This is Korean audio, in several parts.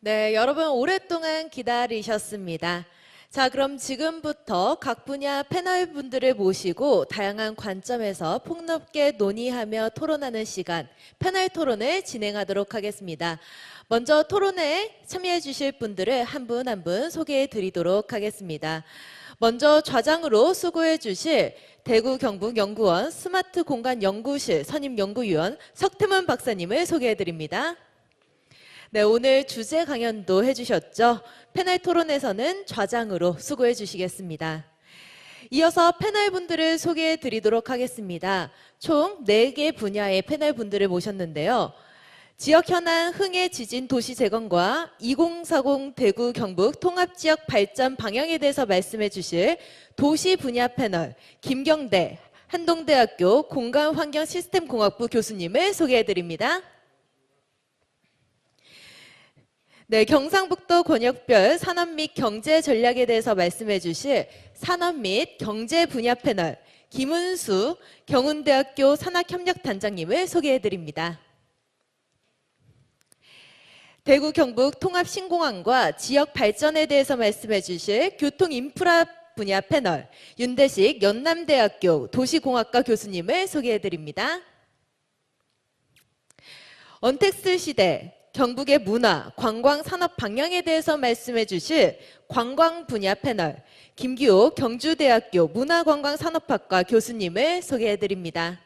네, 여러분 오랫동안 기다리셨습니다. 자, 그럼 지금부터 각 분야 패널 분들을 모시고 다양한 관점에서 폭넓게 논의하며 토론하는 시간, 패널 토론을 진행하도록 하겠습니다. 먼저 토론에 참여해 주실 분들을 한 분 한 분 소개해 드리도록 하겠습니다. 먼저 좌장으로 수고해 주실 대구 경북연구원 스마트 공간 연구실 선임 연구위원 석태문 박사님을 소개해 드립니다. 네, 오늘 주제 강연도 해주셨죠. 패널 토론에서는 좌장으로 수고해 주시겠습니다. 이어서 패널 분들을 소개해 드리도록 하겠습니다. 총 4개 분야의 패널 분들을 모셨는데요. 지역 현안 흥해 지진 도시 재건과 2040 대구 경북 통합지역 발전 방향에 대해서 말씀해 주실 도시 분야 패널 김경대 한동대학교 공간환경시스템공학부 교수님을 소개해 드립니다. 네, 경상북도 권역별 산업 및 경제 전략에 대해서 말씀해 주실 산업 및 경제 분야 패널 김은수 경운대학교 산학협력단장님을 소개해 드립니다. 대구 경북 통합신공항과 지역 발전에 대해서 말씀해 주실 교통인프라 분야 패널 윤대식 연남대학교 도시공학과 교수님을 소개해 드립니다. 언택트 시대 경북의 문화, 관광 산업 방향에 대해서 말씀해 주실 관광 분야 패널 김기호 경주대학교 문화관광산업학과 교수님을 소개해 드립니다.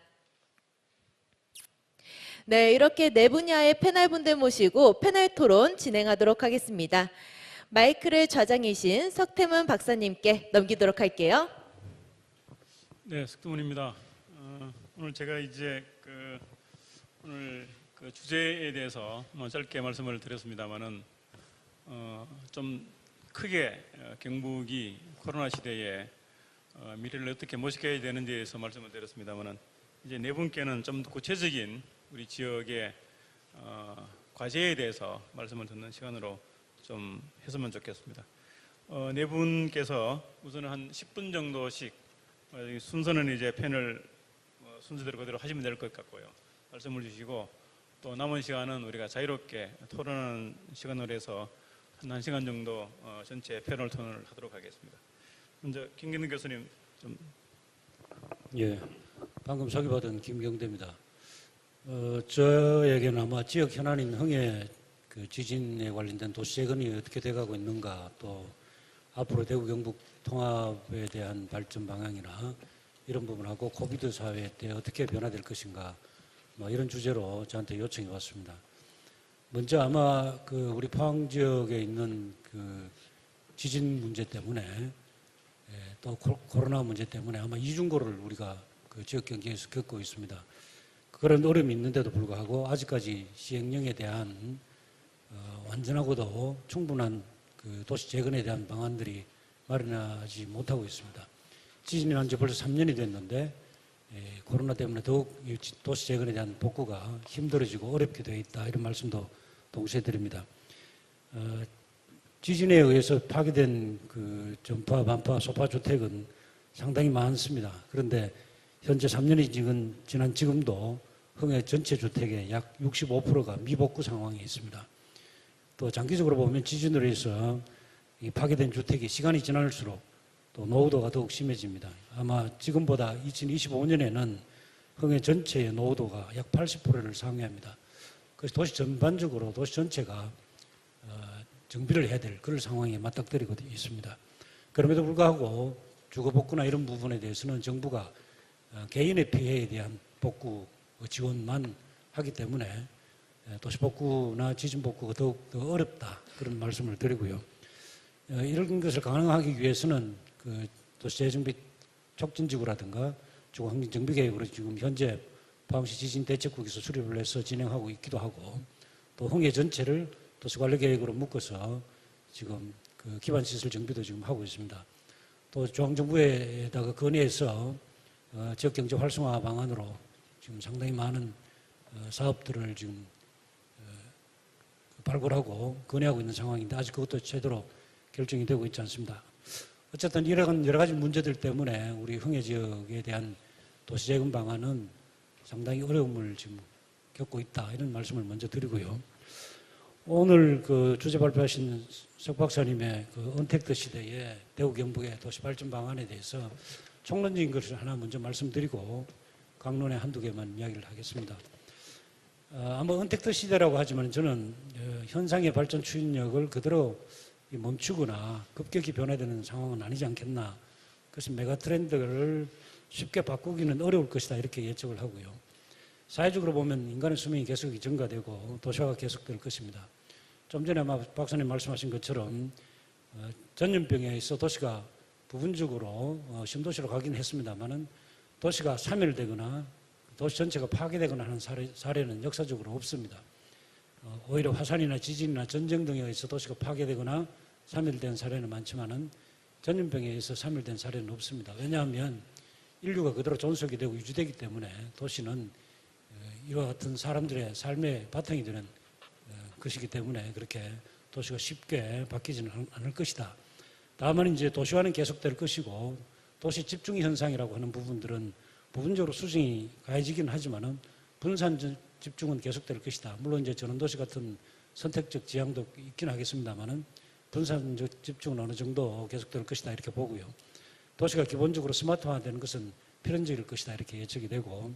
네, 이렇게 4분야의 패널분들 모시고 패널 토론 진행하도록 하겠습니다. 마이크를 좌장이신 석태문 박사님께 넘기도록 할게요. 네, 석태문입니다. 오늘 제가 이제 오늘 주제에 대해서 짧게 말씀을 드렸습니다만은 좀 크게 경북이 코로나 시대에 미래를 어떻게 모색해야 되는지에 대해서 말씀을 드렸습니다만은 이제 4분께는 좀 더 구체적인 우리 지역의 과제에 대해서 말씀을 듣는 시간으로 좀 했으면 좋겠습니다. 4분께서 우선은 한 10분 정도씩 순서는 이제 패널 순서대로 그대로 하시면 될 것 같고요. 말씀을 주시고 또 남은 시간은 우리가 자유롭게 토론하는 시간으로 해서 한 1시간 정도 전체 패널 토론을 하도록 하겠습니다. 먼저 김경대 교수님 좀. 예, 방금 소개받은 김경대입니다. 저에게는 아마 지역 현안인 흥해 지진에 관련된 도시 재건이 어떻게 돼가고 있는가, 또 앞으로 대구 경북 통합에 대한 발전 방향이나 이런 부분하고 코비드 사회 때 어떻게 변화될 것인가, 이런 주제로 저한테 요청이 왔습니다. 먼저 아마 우리 포항 지역에 있는 지진 문제 때문에 또 코로나 문제 때문에 아마 이중고를 우리가 지역 경제에서 겪고 있습니다. 그런 어려움이 있는데도 불구하고 아직까지 시행령에 대한 완전하고도 충분한 도시 재건에 대한 방안들이 마련하지 못하고 있습니다. 지진이 난 지 벌써 3년이 됐는데 코로나 때문에 더욱 도시 재건에 대한 복구가 힘들어지고 어렵게 되어 있다, 이런 말씀도 동시에 드립니다. 지진에 의해서 파괴된 전파, 반파, 소파 주택은 상당히 많습니다. 그런데 현재 3년이 지난 지금도 흥해 전체 주택의 약 65%가 미복구 상황에 있습니다. 또 장기적으로 보면 지진으로 해서 이 파괴된 주택이 시간이 지날수록 또 노후도가 더욱 심해집니다. 아마 지금보다 2025년에는 흥해 전체의 노후도가 약 80%를 상회합니다. 그래서 도시 전반적으로 도시 전체가 정비를 해야 될 그런 상황에 맞닥뜨리고 있습니다. 그럼에도 불구하고 주거복구나 이런 부분에 대해서는 정부가 개인의 피해에 대한 복구 지원만 하기 때문에 도시복구나 지진복구가 더욱 더 어렵다, 그런 말씀을 드리고요. 이런 것을 가능하기 위해서는 도시재정비 촉진지구라든가 주거환경정비계획으로 지금 현재 포항시 지진대책국에서 수립을 해서 진행하고 있기도 하고, 또 흥해 전체를 도시관리계획으로 묶어서 지금 기반시설 정비도 지금 하고 있습니다. 또 중앙정부에다가 건의해서 지역경제 활성화 방안으로 지금 상당히 많은 사업들을 지금 발굴하고 건의하고 있는 상황인데 아직 그것도 제대로 결정이 되고 있지 않습니다. 어쨌든 이런 여러 가지 문제들 때문에 우리 흥해 지역에 대한 도시재건 방안은 상당히 어려움을 지금 겪고 있다, 이런 말씀을 먼저 드리고요. 오늘 그 주제 발표하신 석 박사님의 그 언택트 시대의 대구 경북의 도시 발전 방안에 대해서 총론적인 것을 하나 먼저 말씀드리고 강론에 한두 개만 이야기를 하겠습니다. 아마 언택트 시대라고 하지만 저는 현상의 발전 추진력을 그대로 멈추거나 급격히 변화되는 상황은 아니지 않겠나. 그래서 메가 트렌드를 쉽게 바꾸기는 어려울 것이다 이렇게 예측을 하고요. 사회적으로 보면 인간의 수명이 계속 증가되고 도시화가 계속될 것입니다. 좀 전에 아마 박사님 말씀하신 것처럼 전염병에 의해서 도시가 부분적으로 신도시로 가긴 했습니다만은 도시가 사멸되거나 도시 전체가 파괴되거나 하는 사례는 역사적으로 없습니다. 오히려 화산이나 지진이나 전쟁 등에 의해서 도시가 파괴되거나 사멸된 사례는 많지만은 전염병에 의해서 사멸된 사례는 없습니다. 왜냐하면 인류가 그대로 존속이 되고 유지되기 때문에 도시는 이와 같은 사람들의 삶의 바탕이 되는 것이기 때문에 그렇게 도시가 쉽게 바뀌지는 않을 것이다. 다만 이제 도시화는 계속될 것이고 도시 집중 현상이라고 하는 부분들은 부분적으로 수정이 가해지긴 하지만은 분산 집중은 계속될 것이다. 물론 이제 전원도시 같은 선택적 지향도 있긴 하겠습니다만은 분산적 집중은 어느 정도 계속될 것이다 이렇게 보고요. 도시가 기본적으로 스마트화되는 것은 필연적일 것이다 이렇게 예측이 되고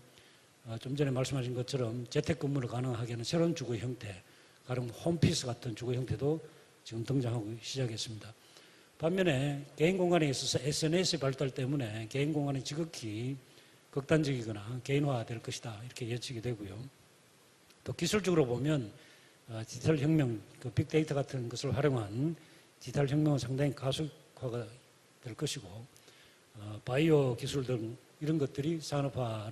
좀 전에 말씀하신 것처럼 재택근무를 가능하게 하는 새로운 주거 형태, 가령 홈피스 같은 주거 형태도 지금 등장하고 시작했습니다. 반면에 개인 공간에 있어서 SNS의 발달 때문에 개인 공간이 지극히 극단적이거나 개인화될 것이다 이렇게 예측이 되고요. 또 기술적으로 보면 디지털 혁명, 그 빅데이터 같은 것을 활용한 디지털 혁명은 상당히 가속화가 될 것이고 바이오 기술 등 이런 것들이 산업화와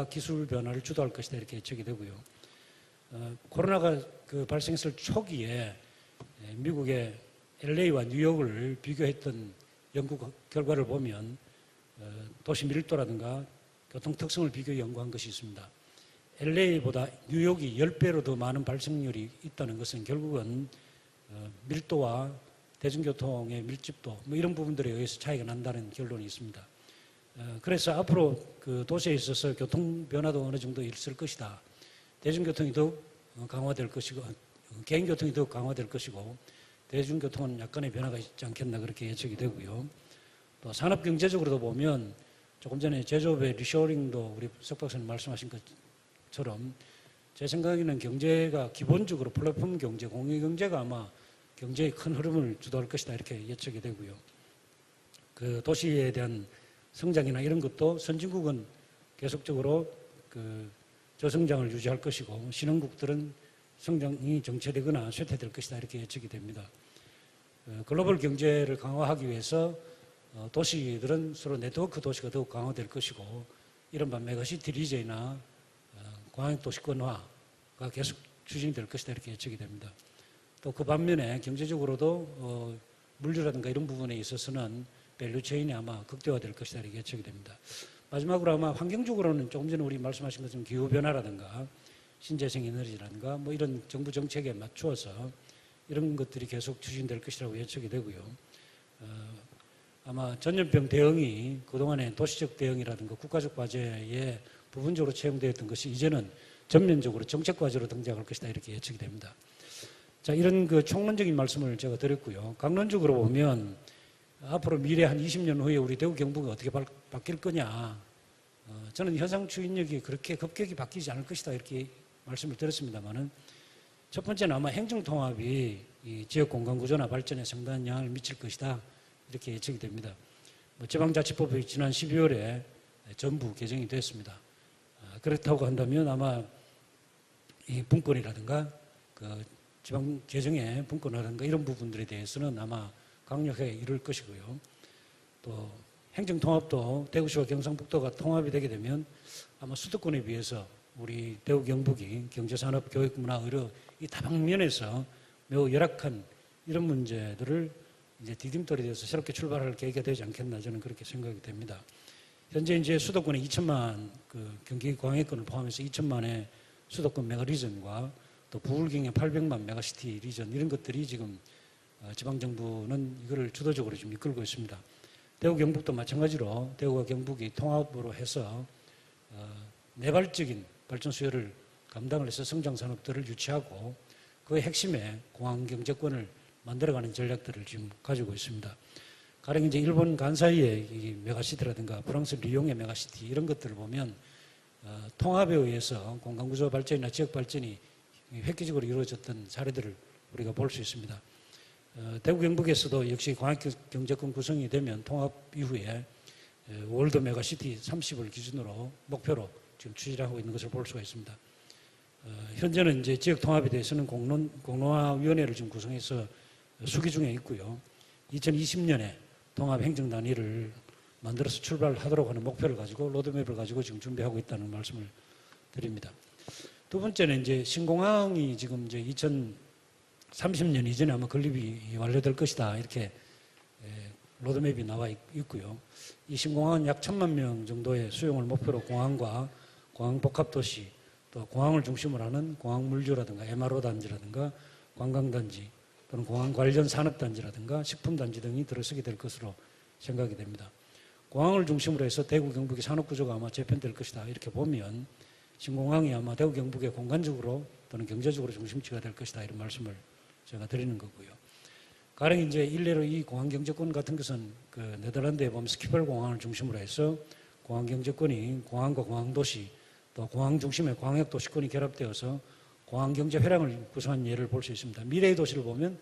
기술 변화를 주도할 것이다 이렇게 예측이 되고요. 코로나가 그 발생했을 초기에 미국의 LA와 뉴욕을 비교했던 연구 결과를 보면 도시 밀도라든가 교통 특성을 비교 연구한 것이 있습니다. LA보다 뉴욕이 10배로 더 많은 발생률이 있다는 것은 결국은 밀도와 대중교통의 밀집도 뭐 이런 부분들에 의해서 차이가 난다는 결론이 있습니다. 그래서 앞으로 그 도시에 있어서 교통 변화도 어느 정도 있을 것이다. 대중교통이 더욱 강화될 것이고 개인교통이 더욱 강화될 것이고 대중교통은 약간의 변화가 있지 않겠나 그렇게 예측이 되고요. 또 산업경제적으로도 보면 조금 전에 제조업의 리쇼링도 우리 석 박사님 말씀하신 것처럼 제 생각에는 경제가 기본적으로 플랫폼 경제, 공유경제가 아마 경제의 큰 흐름을 주도할 것이다 이렇게 예측이 되고요. 그 도시에 대한 성장이나 이런 것도 선진국은 계속적으로 그 저성장을 유지할 것이고 신흥국들은 성장이 정체되거나 쇠퇴될 것이다 이렇게 예측이 됩니다. 글로벌 경제를 강화하기 위해서 도시들은 서로 네트워크 도시가 더욱 강화될 것이고 이른바 메가시티 리저나 광역도시권화가 계속 추진될 것이다 이렇게 예측이 됩니다. 또 그 반면에 경제적으로도 물류라든가 이런 부분에 있어서는 밸류체인이 아마 극대화될 것이다 이렇게 예측이 됩니다. 마지막으로 아마 환경적으로는 조금 전에 우리 말씀하신 것처럼 기후변화라든가 신재생 에너지라든가 뭐 이런 정부 정책에 맞추어서 이런 것들이 계속 추진될 것이라고 예측이 되고요. 아마 전염병 대응이 그동안의 도시적 대응이라든가 국가적 과제에 부분적으로 채용되었던 것이 이제는 전면적으로 정책 과제로 등장할 것이다 이렇게 예측이 됩니다. 자, 이런 그 총론적인 말씀을 제가 드렸고요. 강론적으로 보면 앞으로 미래 한 20년 후에 우리 대구 경북이 어떻게 바뀔 거냐. 저는 현상 추진력이 그렇게 급격히 바뀌지 않을 것이다 이렇게 말씀을 드렸습니다만은 첫 번째는 아마 행정통합이 이 지역 공간 구조나 발전에 상당한 영향을 미칠 것이다 이렇게 예측이 됩니다. 지방자치법이 지난 12월에 전부 개정이 됐습니다. 그렇다고 한다면 아마 이 분권이라든가 그 지방 개정의 분권이라든가 이런 부분들에 대해서는 아마 강력하게 이룰 것이고요. 또 행정통합도 대구시와 경상북도가 통합이 되게 되면 아마 수도권에 비해서 우리 대구 경북이 경제산업, 교육, 문화, 의료 이 다방면에서 매우 열악한 이런 문제들을 이제 디딤돌이 돼서 새롭게 출발할 계기가 되지 않겠나 저는 그렇게 생각이 됩니다. 현재 이제 수도권에 2천만 그 경기 광해권을 포함해서 2천만의 수도권 메가 리전과 또 부울경의 800만 메가시티 리전 이런 것들이 지금 지방정부는 이거를 주도적으로 좀 이끌고 있습니다. 대구 경북도 마찬가지로 대구와 경북이 통합으로 해서 내발적인 발전 수요를 감당을 해서 성장 산업들을 유치하고 그 핵심에 공항 경제권을 만들어가는 전략들을 지금 가지고 있습니다. 가령 이제 일본 간사이의 이 메가시티라든가 프랑스 리옹의 메가시티 이런 것들을 보면 통합에 의해서 공간구조 발전이나 지역 발전이 획기적으로 이루어졌던 사례들을 우리가 볼 수 있습니다. 대구 경북에서도 역시 광역경제권 구성이 되면 통합 이후에 월드 메가시티 30을 기준으로 목표로 지금 추진하고 있는 것을 볼 수가 있습니다. 현재는 이제 지역 통합에 대해서는 공론화위원회를 지금 구성해서 수기 중에 있고요. 2020년에 통합 행정단위를 만들어서 출발하도록 하는 목표를 가지고 로드맵을 가지고 지금 준비하고 있다는 말씀을 드립니다. 두 번째는 이제 신공항이 지금 이제 2030년 이전에 아마 건립이 완료될 것이다 이렇게 로드맵이 나와 있고요. 이 신공항은 약 1,000만 명 정도의 수용을 목표로 공항과 공항 복합도시 또 공항을 중심으로 하는 공항 물류라든가 MRO 단지라든가 관광단지 또는 공항 관련 산업단지라든가 식품단지 등이 들어서게 될 것으로 생각이 됩니다. 공항을 중심으로 해서 대구 경북의 산업구조가 아마 재편될 것이다 이렇게 보면 신공항이 아마 대구 경북의 공간적으로 또는 경제적으로 중심지가 될 것이다 이런 말씀을 제가 드리는 거고요. 가령 이제 일례로 이 공항 경제권 같은 것은 그 네덜란드에 보면 스키펠 공항을 중심으로 해서 공항 경제권이 공항과 공항 도시 또 공항 중심의 광역 도시권이 결합되어서 공항 경제 회랑을 구성한 예를 볼 수 있습니다. 미래의 도시를 보면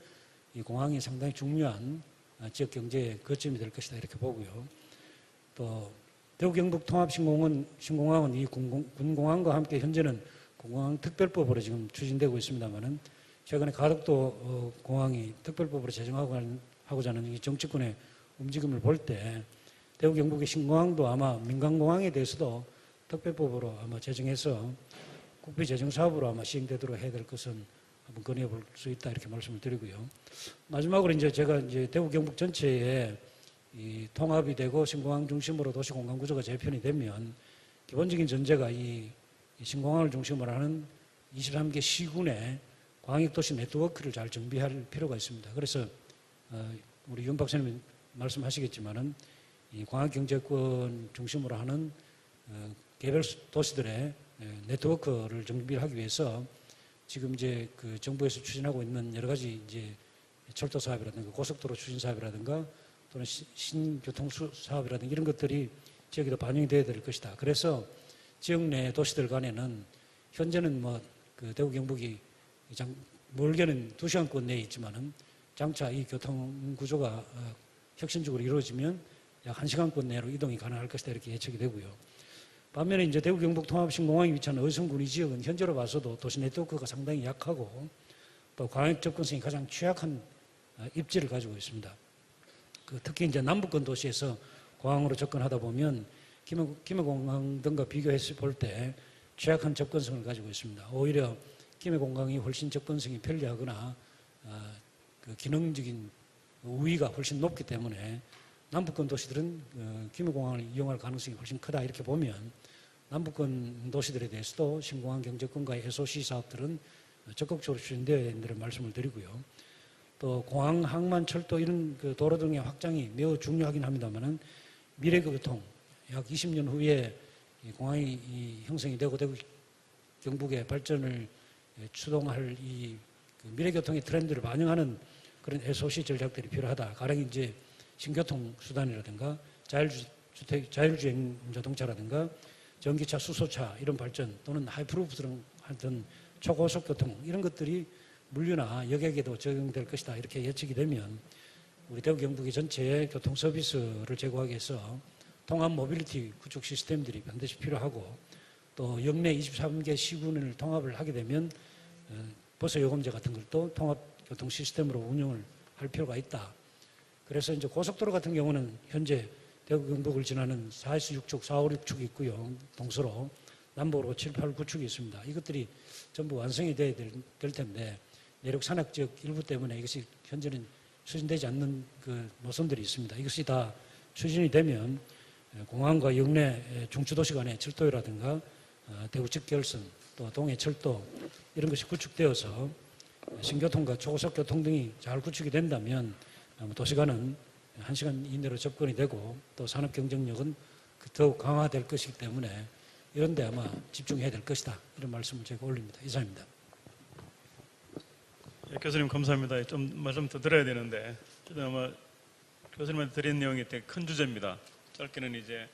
이 공항이 상당히 중요한 지역 경제의 거점이 될 것이다 이렇게 보고요. 또 대구 경북 통합 신공항은 이 군공항과 함께 현재는 군공항 특별법으로 지금 추진되고 있습니다만은 최근에 가덕도 공항이 특별법으로 제정하고자 하는 이 정치권의 움직임을 볼 때 대구 경북의 신공항도 아마 민간공항에 대해서도 특별법으로 아마 제정해서 국비 재정 사업으로 아마 시행되도록 해야 될 것은 한번 건의해 볼 수 있다 이렇게 말씀을 드리고요. 마지막으로 이제 제가 이제 대구 경북 전체에 이 통합이 되고 신공항 중심으로 도시 공간 구조가 재편이 되면 기본적인 전제가 이 신공항을 중심으로 하는 23개 시군의 광역도시 네트워크를 잘 정비할 필요가 있습니다. 그래서 우리 윤 박사님 말씀하시겠지만은 이 광역경제권 중심으로 하는 개별 도시들의 네트워크를 정비하기 위해서 지금 이제 그 정부에서 추진하고 있는 여러 가지 이제 철도 사업이라든가 고속도로 추진 사업이라든가 또는 신교통 사업이라든가 이런 것들이 지역에도 반영이 되어야 될 것이다. 그래서 지역 내 도시들 간에는 현재는 뭐 그 대구 경북이 멀게는 2시간권 내에 있지만은 장차 이 교통 구조가 혁신적으로 이루어지면 약 1시간권 내로 이동이 가능할 것이다 이렇게 예측이 되고요. 반면에 이제 대구 경북 통합신공항이 위치한 의성군 이 지역은 현재로 봐서도 도시 네트워크가 상당히 약하고 또 광역 접근성이 가장 취약한 입지를 가지고 있습니다. 특히 이제 남부권 도시에서 공항으로 접근하다 보면 김해공항 등과 비교해서 볼 때 취약한 접근성을 가지고 있습니다. 오히려 김해공항이 훨씬 접근성이 편리하거나 그 기능적인 우위가 훨씬 높기 때문에 남부권 도시들은 김해공항을 이용할 가능성이 훨씬 크다 이렇게 보면 남부권 도시들에 대해서도 신공항 경제권과의 SOC 사업들은 적극적으로 추진되어야 된다는 말씀을 드리고요. 또 공항, 항만, 철도 이런 그 도로 등의 확장이 매우 중요하긴 합니다만은 미래 교통 약 20년 후에 공항이 형성이 되고 대구 경북의 발전을 추동할 이 미래 교통의 트렌드를 반영하는 그런 SOC 전략들이 필요하다. 가령 이제 신교통 수단이라든가 자율주행 자동차라든가 전기차, 수소차 이런 발전 또는 하이프루프 등 하여튼 초고속 교통 이런 것들이 물류나 여객에도 적용될 것이다 이렇게 예측이 되면 우리 대구 경북의 전체의 교통 서비스를 제고하기 위해서 통합 모빌리티 구축 시스템들이 반드시 필요하고 또 역내 23개 시군을 통합을 하게 되면 버스 요금제 같은 것도 통합 교통 시스템으로 운영을 할 필요가 있다. 그래서 이제 고속도로 같은 경우는 현재 대구 경북을 지나는 4S 6축, 4, 5, 6축이 있고요. 동서로 남북으로 7, 8, 9축이 있습니다. 이것들이 전부 완성이 돼야 될 텐데 내륙 산악 지역 일부 때문에 이것이 현재는 추진되지 않는 그 노선들이 있습니다. 이것이 다 추진이 되면 공항과 역내 중추도시 간의 철도라든가 대구 직결선 또 동해 철도 이런 것이 구축되어서 신교통과 초고속 교통 등이 잘 구축이 된다면 도시간은 1시간 이내로 접근이 되고 또 산업 경쟁력은 더욱 강화될 것이기 때문에 이런 데 아마 집중해야 될 것이다. 이런 말씀을 제가 올립니다. 이상입니다. 예, 교수님 감사합니다. 좀 말씀 더 드려야 되는데 저도 아마 교수님한테 드린 내용이 되게 큰 주제입니다. 짧게는 이제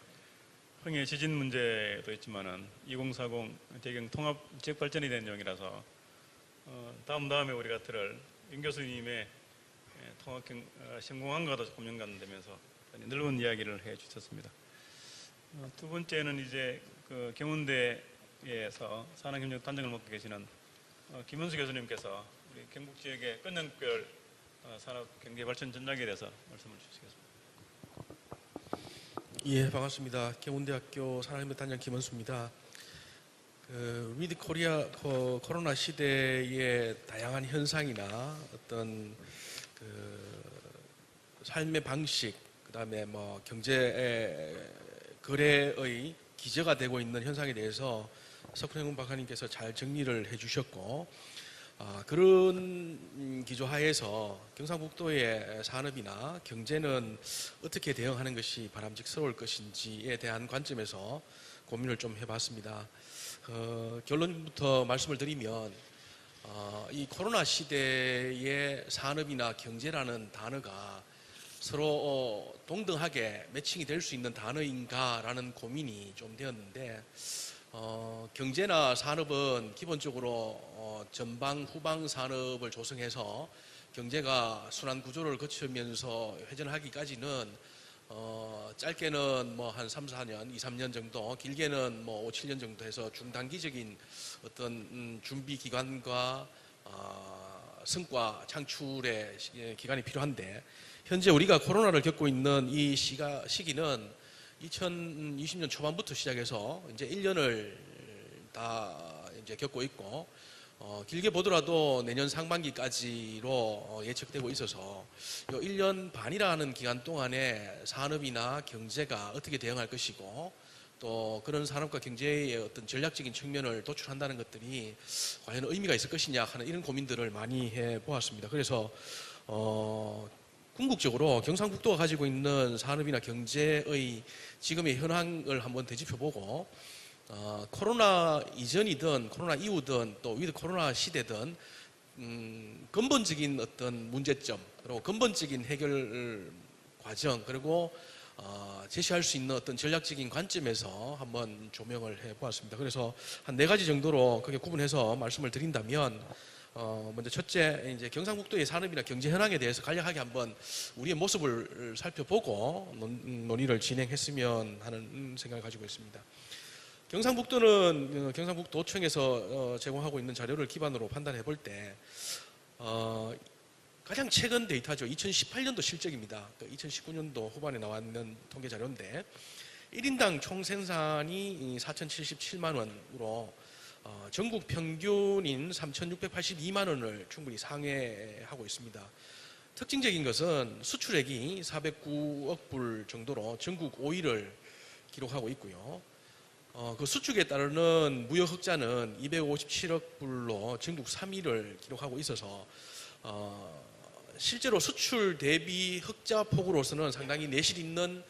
흥해 지진 문제도 있지만은 2040 대경 통합 지역 발전이 된 내용이라서 다음에 우리가 들을 윤 교수님의 통합 성공한과도 조금 연관되면서 넓은 이야기를 해주셨습니다. 두 번째는 이제 그 경운대에서 산학협력 단장을 맡고 계시는 김은수 교수님께서 우리 경북 지역의 끝연별 산업 경제 발전 전략에 대해서 말씀을 주시겠습니다. 예, 반갑습니다. 경운대학교 산학협력 단장 김은수입니다. 위드 코리아 코로나 시대의 다양한 현상이나 어떤 삶의 방식, 그다음에 뭐 경제 거래의 기저가 되고 있는 현상에 대해서 석훈 박사님께서 잘 정리를 해주셨고, 그런 기조하에서 경상북도의 산업이나 경제는 어떻게 대응하는 것이 바람직스러울 것인지에 대한 관점에서 고민을 좀 해봤습니다. 결론부터 말씀을 드리면 이 코로나 시대의 산업이나 경제라는 단어가 서로 동등하게 매칭이 될 수 있는 단어인가라는 고민이 좀 되었는데, 경제나 산업은 기본적으로 전방 후방 산업을 조성해서 경제가 순환 구조를 거치면서 회전하기까지는 짧게는 뭐 한 3, 4년, 2, 3년 정도, 길게는 뭐 5, 7년 정도 해서 중단기적인 어떤 준비 기간과 성과 창출의 기간이 필요한데, 현재 우리가 코로나를 겪고 있는 이 시기는 2020년 초반부터 시작해서 이제 1년을 다 이제 겪고 있고, 길게 보더라도 내년 상반기까지로 예측되고 있어서 이 1년 반이라는 기간 동안에 산업이나 경제가 어떻게 대응할 것이고, 또 그런 산업과 경제의 어떤 전략적인 측면을 도출한다는 것들이 과연 의미가 있을 것이냐 하는 이런 고민들을 많이 해보았습니다. 그래서 궁극적으로 경상북도가 가지고 있는 산업이나 경제의 지금의 현황을 한번 되짚어보고, 코로나 이전이든 코로나 이후든 또 위드 코로나 시대든 근본적인 어떤 문제점, 그리고 근본적인 해결 과정, 그리고 제시할 수 있는 어떤 전략적인 관점에서 한번 조명을 해보았습니다. 그래서 한 4가지 정도로 크게 구분해서 말씀을 드린다면, 먼저 첫째, 이제 경상북도의 산업이나 경제 현황에 대해서 간략하게 한번 우리의 모습을 살펴보고 논의를 진행했으면 하는 생각을 가지고 있습니다. 경상북도는 경상북도청에서 제공하고 있는 자료를 기반으로 판단해 볼 때 가장 최근 데이터죠. 2018년도 실적입니다. 2019년도 후반에 나왔는 통계 자료인데, 1인당 총 생산이 4,077만 원으로 전국 평균인 3,682만 원을 충분히 상회하고 있습니다. 특징적인 것은 수출액이 409억 불 정도로 전국 5위를 기록하고 있고요. 그 수축에 따르는 무역 흑자는 257억 불로 전국 3위를 기록하고 있어서 실제로 수출 대비 흑자 폭으로서는 상당히 내실 있는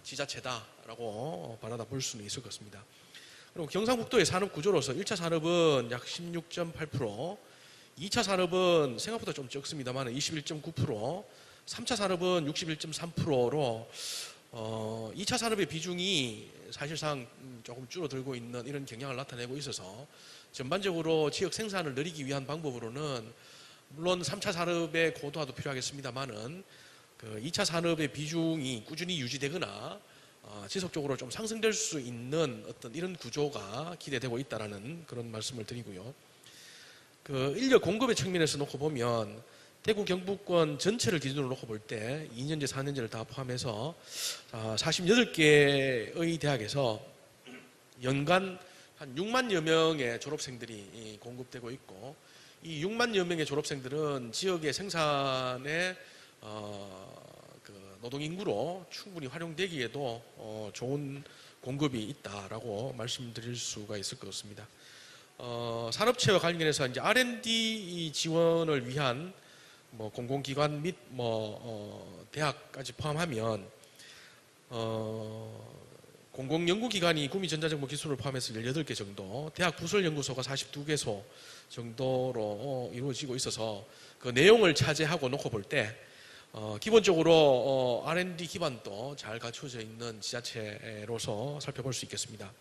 지자체다라고 바라다 볼 수는 있을 것 같습니다. 그리고 경상북도의 산업 구조로서 1차 산업은 약 16.8%, 2차 산업은 생각보다 좀 적습니다만 21.9%, 3차 산업은 61.3%로 2차 산업의 비중이 사실상 조금 줄어들고 있는 이런 경향을 나타내고 있어서, 전반적으로 지역 생산을 늘리기 위한 방법으로는 물론 3차 산업의 고도화도 필요하겠습니다만은 그 2차 산업의 비중이 꾸준히 유지되거나 지속적으로 좀 상승될 수 있는 어떤 이런 구조가 기대되고 있다라는 그런 말씀을 드리고요. 그 인력 공급의 측면에서 놓고 보면 대구 경북권 전체를 기준으로 놓고 볼 때 2년제, 4년제를 다 포함해서 48개의 대학에서 연간 한 6만여 명의 졸업생들이 공급되고 있고, 이 6만여 명의 졸업생들은 지역의 생산에 노동 인구로 충분히 활용되기에도 좋은 공급이 있다라고 말씀드릴 수가 있을 것 같습니다. 산업체와 관련해서 이제 R&D 지원을 위한 뭐 공공기관 및 대학까지 포함하면 공공연구기관이 구미전자정보기술을 포함해서 18개 정도, 대학 부설연구소가 42개소 정도로 이루어지고 있어서 그 내용을 차지하고 놓고 볼 때 기본적으로 R&D 기반도 잘 갖춰져 있는 지자체로서 살펴볼 수 있겠습니다.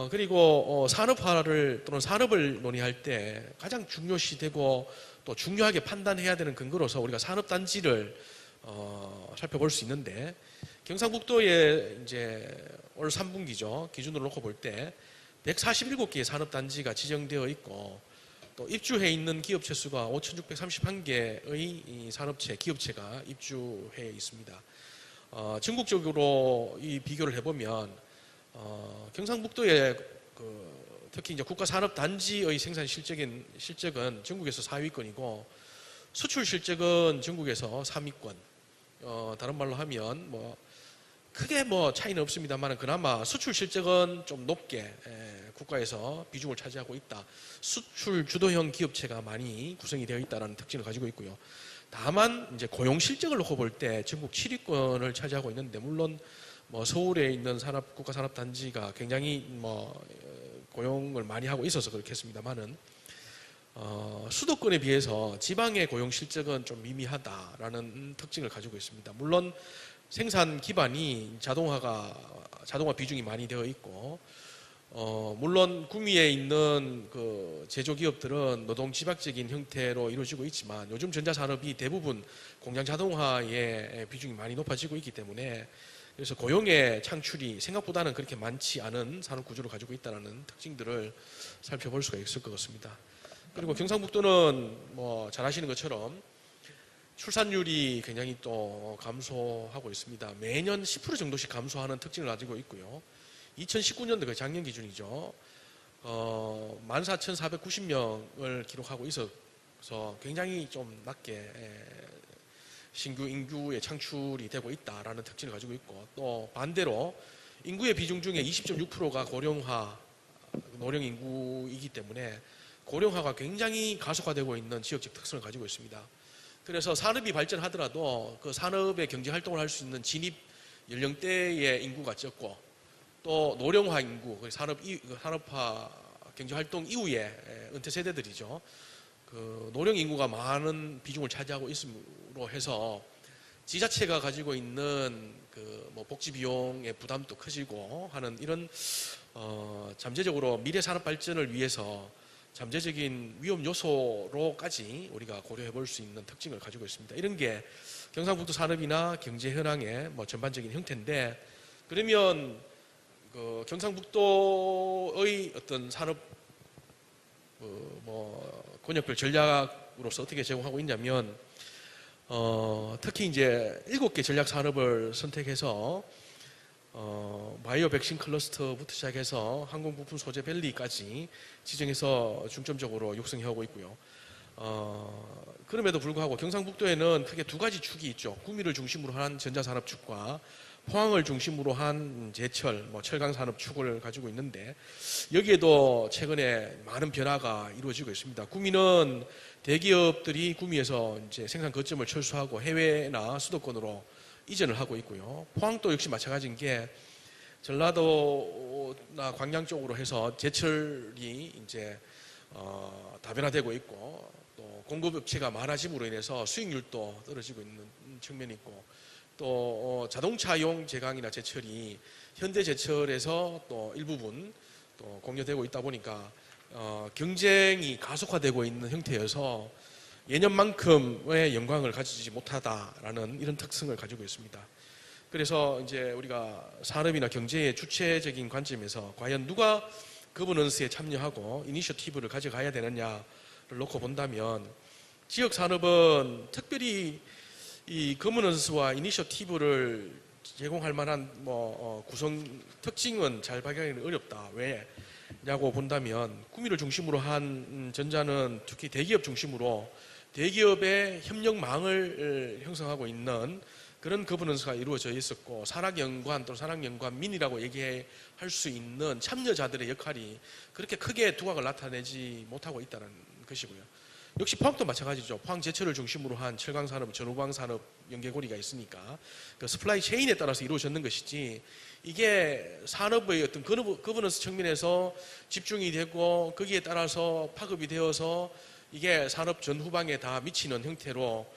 그리고 산업화를 또는 산업을 논의할 때 가장 중요시되고 또 중요하게 판단해야 되는 근거로서 우리가 산업단지를 살펴볼 수 있는데, 경상북도에 이제 올 3분기죠 기준으로 놓고 볼 때 147개의 산업단지가 지정되어 있고, 또 입주해 있는 기업체 수가 5,631개의 산업체, 기업체가 입주해 있습니다. 전국적으로 이 비교를 해보면 경상북도의 특히 이제 국가산업단지의 생산 실적은 전국에서 4위권이고 수출 실적은 전국에서 3위권. 다른 말로 하면 크게 차이는 없습니다만 그나마 수출 실적은 좀 높게 국가에서 비중을 차지하고 있다. 수출 주도형 기업체가 많이 구성이 되어 있다는 특징을 가지고 있고요. 다만 이제 고용 실적을 놓고 볼 때 전국 7위권을 차지하고 있는데, 물론 서울에 있는 국가산업단지가 굉장히 고용을 많이 하고 있어서 그렇겠습니다만은 수도권에 비해서 지방의 고용 실적은 좀 미미하다라는 특징을 가지고 있습니다. 물론 생산 기반이 자동화 비중이 많이 되어 있고, 물론 구미에 있는 그 제조기업들은 노동 집약적인 형태로 이루어지고 있지만 요즘 전자산업이 대부분 공장 자동화의 비중이 많이 높아지고 있기 때문에, 그래서 고용의 창출이 생각보다는 그렇게 많지 않은 산업 구조를 가지고 있다는 특징들을 살펴볼 수가 있을 것 같습니다. 그리고 경상북도는 잘 아시는 것처럼 출산율이 굉장히 또 감소하고 있습니다. 매년 10% 정도씩 감소하는 특징을 가지고 있고요. 2019년도 그 작년 기준이죠. 14,490명을 기록하고 있어서 굉장히 좀 낮게 신규 인구의 창출이 되고 있다라는 특징을 가지고 있고, 또 반대로 인구의 비중 중에 20.6%가 노령 인구이기 때문에 고령화가 굉장히 가속화되고 있는 지역적 특성을 가지고 있습니다. 그래서 산업이 발전하더라도 그 산업의 경제 활동을 할 수 있는 진입 연령대의 인구가 적고, 또 노령화 인구, 산업화 경제 활동 이후에 은퇴 세대들이죠. 그 노령 인구가 많은 비중을 차지하고 있음으로 해서 지자체가 가지고 있는 복지 비용의 부담도 커지고 하는 이런 잠재적으로 미래 산업 발전을 위해서 잠재적인 위험 요소로까지 우리가 고려해 볼 수 있는 특징을 가지고 있습니다. 이런 게 경상북도 산업이나 경제 현황의 전반적인 형태인데, 그러면 경상북도의 어떤 산업 권역별 전략으로서 어떻게 제공하고 있냐면, 특히 이제 7개 전략 산업을 선택해서 바이오 백신 클러스터부터 시작해서 항공 부품 소재 밸리까지 지정해서 중점적으로 육성하고 있고요. 그럼에도 불구하고 경상북도에는 크게 두 가지 축이 있죠. 구미를 중심으로 한 전자산업축과 포항을 중심으로 한 제철, 철강산업 축을 가지고 있는데, 여기에도 최근에 많은 변화가 이루어지고 있습니다. 구미는 대기업들이 구미에서 이제 생산 거점을 철수하고 해외나 수도권으로 이전을 하고 있고요. 포항도 역시 마찬가지인 게 전라도나 광양 쪽으로 해서 제철이 이제 다변화되고 있고, 또 공급 업체가 많아짐으로 인해서 수익률도 떨어지고 있는 측면이 있고, 또 자동차용 제강이나 제철이 현대제철에서 또 일부분 또 공유되고 있다 보니까 경쟁이 가속화되고 있는 형태여서 예년만큼의 영광을 가지지 못하다라는 이런 특성을 가지고 있습니다. 그래서 이제 우리가 산업이나 경제의 주체적인 관점에서 과연 누가 거버넌스에 참여하고 이니셔티브를 가져가야 되느냐를 놓고 본다면, 지역 산업은 특별히 이 거버넌스와 이니셔티브를 제공할 만한 구성 특징은 잘 발견하기는 어렵다. 왜냐고 본다면, 구미를 중심으로 한 전자는 특히 대기업 중심으로 대기업의 협력망을 형성하고 있는 그런 거버넌스가 이루어져 있었고, 산학연구원 또는 산학연구원민이라고 얘기할 수 있는 참여자들의 역할이 그렇게 크게 두각을 나타내지 못하고 있다는 것이고요. 역시 포항도 마찬가지죠. 포항 제철을 중심으로 한 철강 산업, 전후방 산업 연계고리가 있으니까 그 서플라이 체인에 따라서 이루어졌는 것이지 이게 산업의 어떤 거버넌스 측면에서 집중이 되고 거기에 따라서 파급이 되어서 이게 산업 전후방에 다 미치는 형태로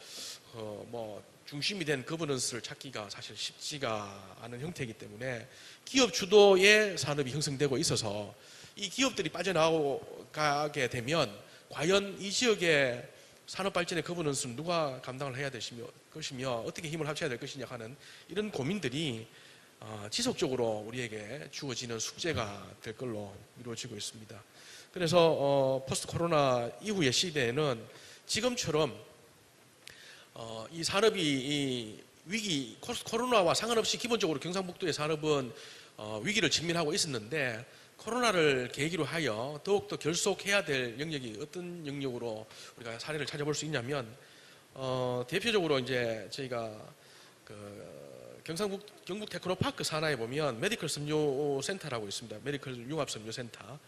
뭐 중심이 된 거버넌스를 찾기가 사실 쉽지가 않은 형태이기 때문에 기업 주도의 산업이 형성되고 있어서 이 기업들이 빠져나가게 되면 과연 이 지역의 산업 발전의 거버넌스는 누가 감당을 해야 될 것이며 어떻게 힘을 합쳐야 될 것이냐 하는 이런 고민들이 지속적으로 우리에게 주어지는 숙제가 될 걸로 이루어지고 있습니다. 그래서 포스트 코로나 이후의 시대에는 지금처럼 이 산업이 이 위기 코로나와 상관없이 기본적으로 경상북도의 산업은 위기를 직면하고 있었는데 코로나를 계기로 하여 더욱더 결속해야 될 영역이 어떤 영역으로 우리가 사례를 찾아볼 수 있냐면 대표적으로 이제 저희가 경북 테크노파크 산하에 보면 메디컬 섬유 센터라고 있습니다. 메디컬 융합 섬유 센터.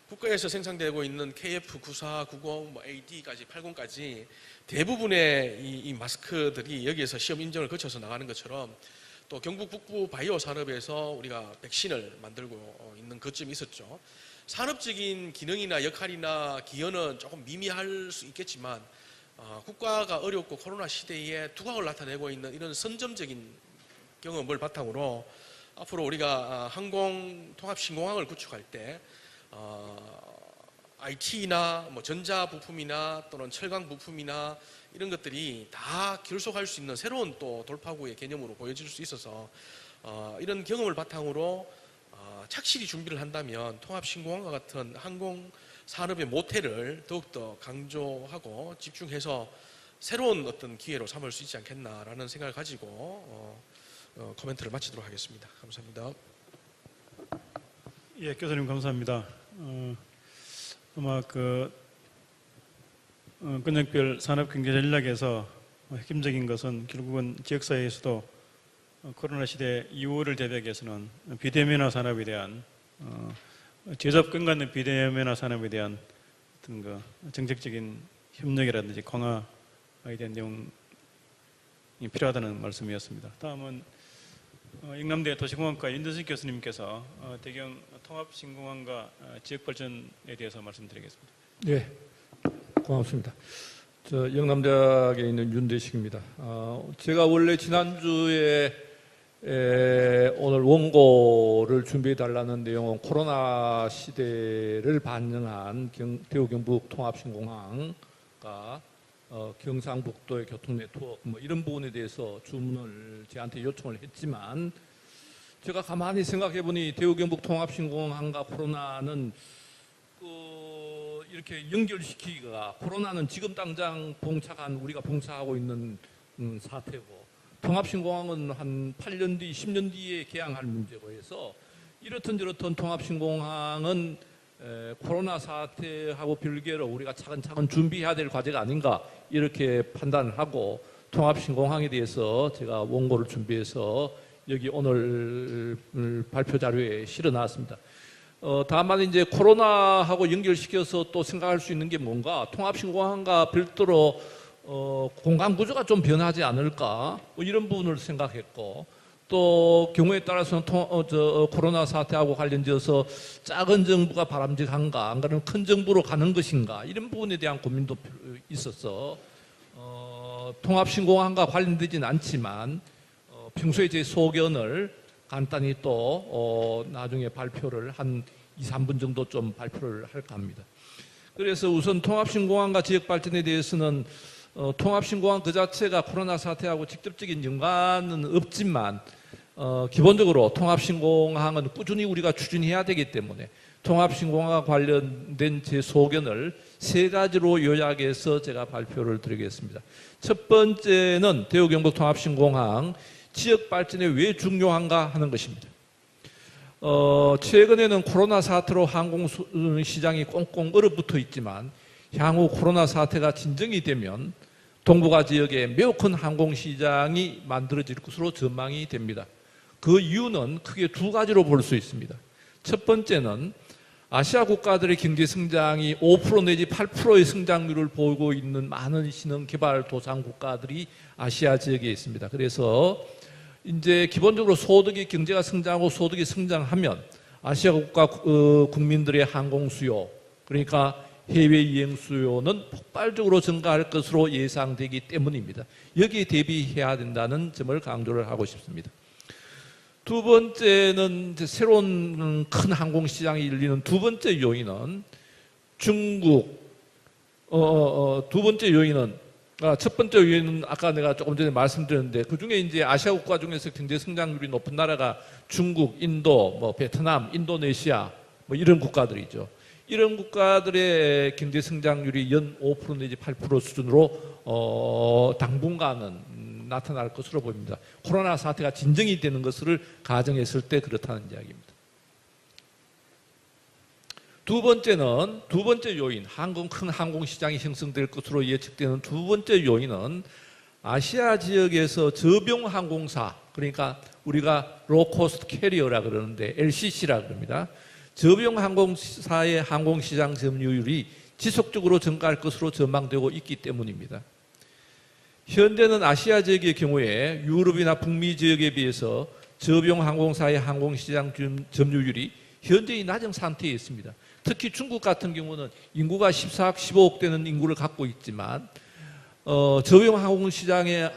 국가에서 생산되고 있는 KF94, 90, 뭐 AD까지 80까지 대부분의 이 마스크들이 여기에서 시험 인정을 거쳐서 나가는 것처럼 또 경북 북부 바이오 산업에서 우리가 백신을 만들고 있는 것점이 있었죠. 산업적인 기능이나 역할이나 기여는 조금 미미할 수 있겠지만 국가가 어렵고 코로나 시대에 두각을 나타내고 있는 이런 선점적인 경험을 바탕으로 앞으로 우리가 항공통합신공항을 구축할 때 IT나 뭐 전자 부품이나 또는 철강 부품이나 이런 것들이 다 결속할 수 있는 새로운 또 돌파구의 개념으로 보여질 수 있어서 이런 경험을 바탕으로 착실히 준비를 한다면 통합신공항과 같은 항공 산업의 모태를 더욱더 강조하고 집중해서 새로운 어떤 기회로 삼을 수 있지 않겠나라는 생각을 가지고 코멘트를 마치도록 하겠습니다. 감사합니다. 예, 교수님 감사합니다. 아마 근역별 산업경제 전략에서 핵심적인 것은 결국은 지역사회에서도 코로나 시대 이후를 대비하기 위해서는 비대면화 산업에 대한 제접 끈받는 비대면화 산업에 대한 어떤 정책적인 협력이라든지 강화에 대한 내용이 필요하다는 말씀이었습니다. 다음은 영남대 도시공학과 윤대승 교수님께서 대경 통합신공항과 지역발전에 대해서 말씀드리겠습니다. 네, 고맙습니다. 영남대학에 있는 윤대식입니다. 제가 원래 지난주에 오늘 원고를 준비해 달라는 내용은 코로나 시대를 반영한 대구 경북 통합신공항과 경상북도의 교통 네트워크 뭐 이런 부분에 대해서 주문을 저한테 요청을 했지만 제가 가만히 생각해 보니 대구 경북 통합신공항과 코로나는 이렇게 연결시키기가 코로나는 지금 당장 우리가 봉착하고 있는 사태고 통합신공항은 한 8년 뒤, 10년 뒤에 개항할 문제고 해서 이렇든 저렇든 통합신공항은 코로나 사태하고 별개로 우리가 차근차근 준비해야 될 과제가 아닌가 이렇게 판단을 하고 통합신공항에 대해서 제가 원고를 준비해서 여기 오늘 발표 자료에 실어놨습니다. 다만 이제 코로나하고 연결시켜서 또 생각할 수 있는 게 뭔가 통합신공항과 별도로 공간 구조가 좀 변하지 않을까 뭐 이런 부분을 생각했고 또 경우에 따라서는 코로나 사태하고 관련되어서 작은 정부가 바람직한가 안 그러면 큰 정부로 가는 것인가 이런 부분에 대한 고민도 있어서 통합신공항과 관련되지는 않지만 평소에 제 소견을 간단히 또 나중에 발표를 한 2, 3분 정도 좀 발표를 할까 합니다. 그래서 우선 통합신공항과 지역발전에 대해서는 통합신공항 그 자체가 코로나 사태하고 직접적인 연관은 없지만 기본적으로 통합신공항은 꾸준히 우리가 추진해야 되기 때문에 통합신공항과 관련된 제 소견을 3가지로 요약해서 제가 발표를 드리겠습니다. 첫 번째는 대구 경북 통합신공항 지역 발전에 왜 중요한가 하는 것입니다. 최근에는 코로나 사태로 항공시장이 꽁꽁 얼어붙어 있지만 향후 코로나 사태가 진정이 되면 동북아 지역에 매우 큰 항공시장이 만들어질 것으로 전망이 됩니다. 그 이유는 크게 2가지로 볼 수 있습니다. 첫 번째는 아시아 국가들의 경제 성장이 5% 내지 8%의 성장률을 보이고 있는 많은 신흥개발도상 국가들이 아시아 지역에 있습니다. 그래서 이제 기본적으로 소득이 경제가 성장하고 소득이 성장하면 아시아 국가 국민들의 항공 수요, 그러니까 해외 여행 수요는 폭발적으로 증가할 것으로 예상되기 때문입니다. 여기에 대비해야 된다는 점을 강조를 하고 싶습니다. 두 번째는 이제 새로운 큰 항공시장이 열리는 두 번째 요인은 중국, 두 번째 요인은, 첫 번째 요인은 아까 내가 조금 전에 말씀드렸는데 그 중에 이제 아시아 국가 중에서 경제 성장률이 높은 나라가 중국, 인도, 뭐 베트남, 인도네시아 뭐 이런 국가들이죠. 이런 국가들의 경제 성장률이 연 5% 내지 8% 수준으로 당분간은 나타날 것으로 보입니다. 코로나 사태가 진정이 되는 것을 가정했을 때 그렇다는 이야기입니다. 두 번째 요인, 큰 항공시장이 형성될 것으로 예측되는 두 번째 요인은 아시아 지역에서 저병항공사, 그러니까 우리가 로코스트 캐리어라 그러는데 LCC라 그럽니다. 저병항공사의 항공시장 점유율이 지속적으로 증가할 것으로 전망되고 있기 때문입니다. 현재는 아시아 지역의 경우에 유럽이나 북미 지역에 비해서 저병항공사의 항공시장 점유율이 현저히 낮은 상태에 있습니다. 특히 중국 같은 경우는 인구가 14억, 15억 되는 인구를 갖고 있지만 저병항공사의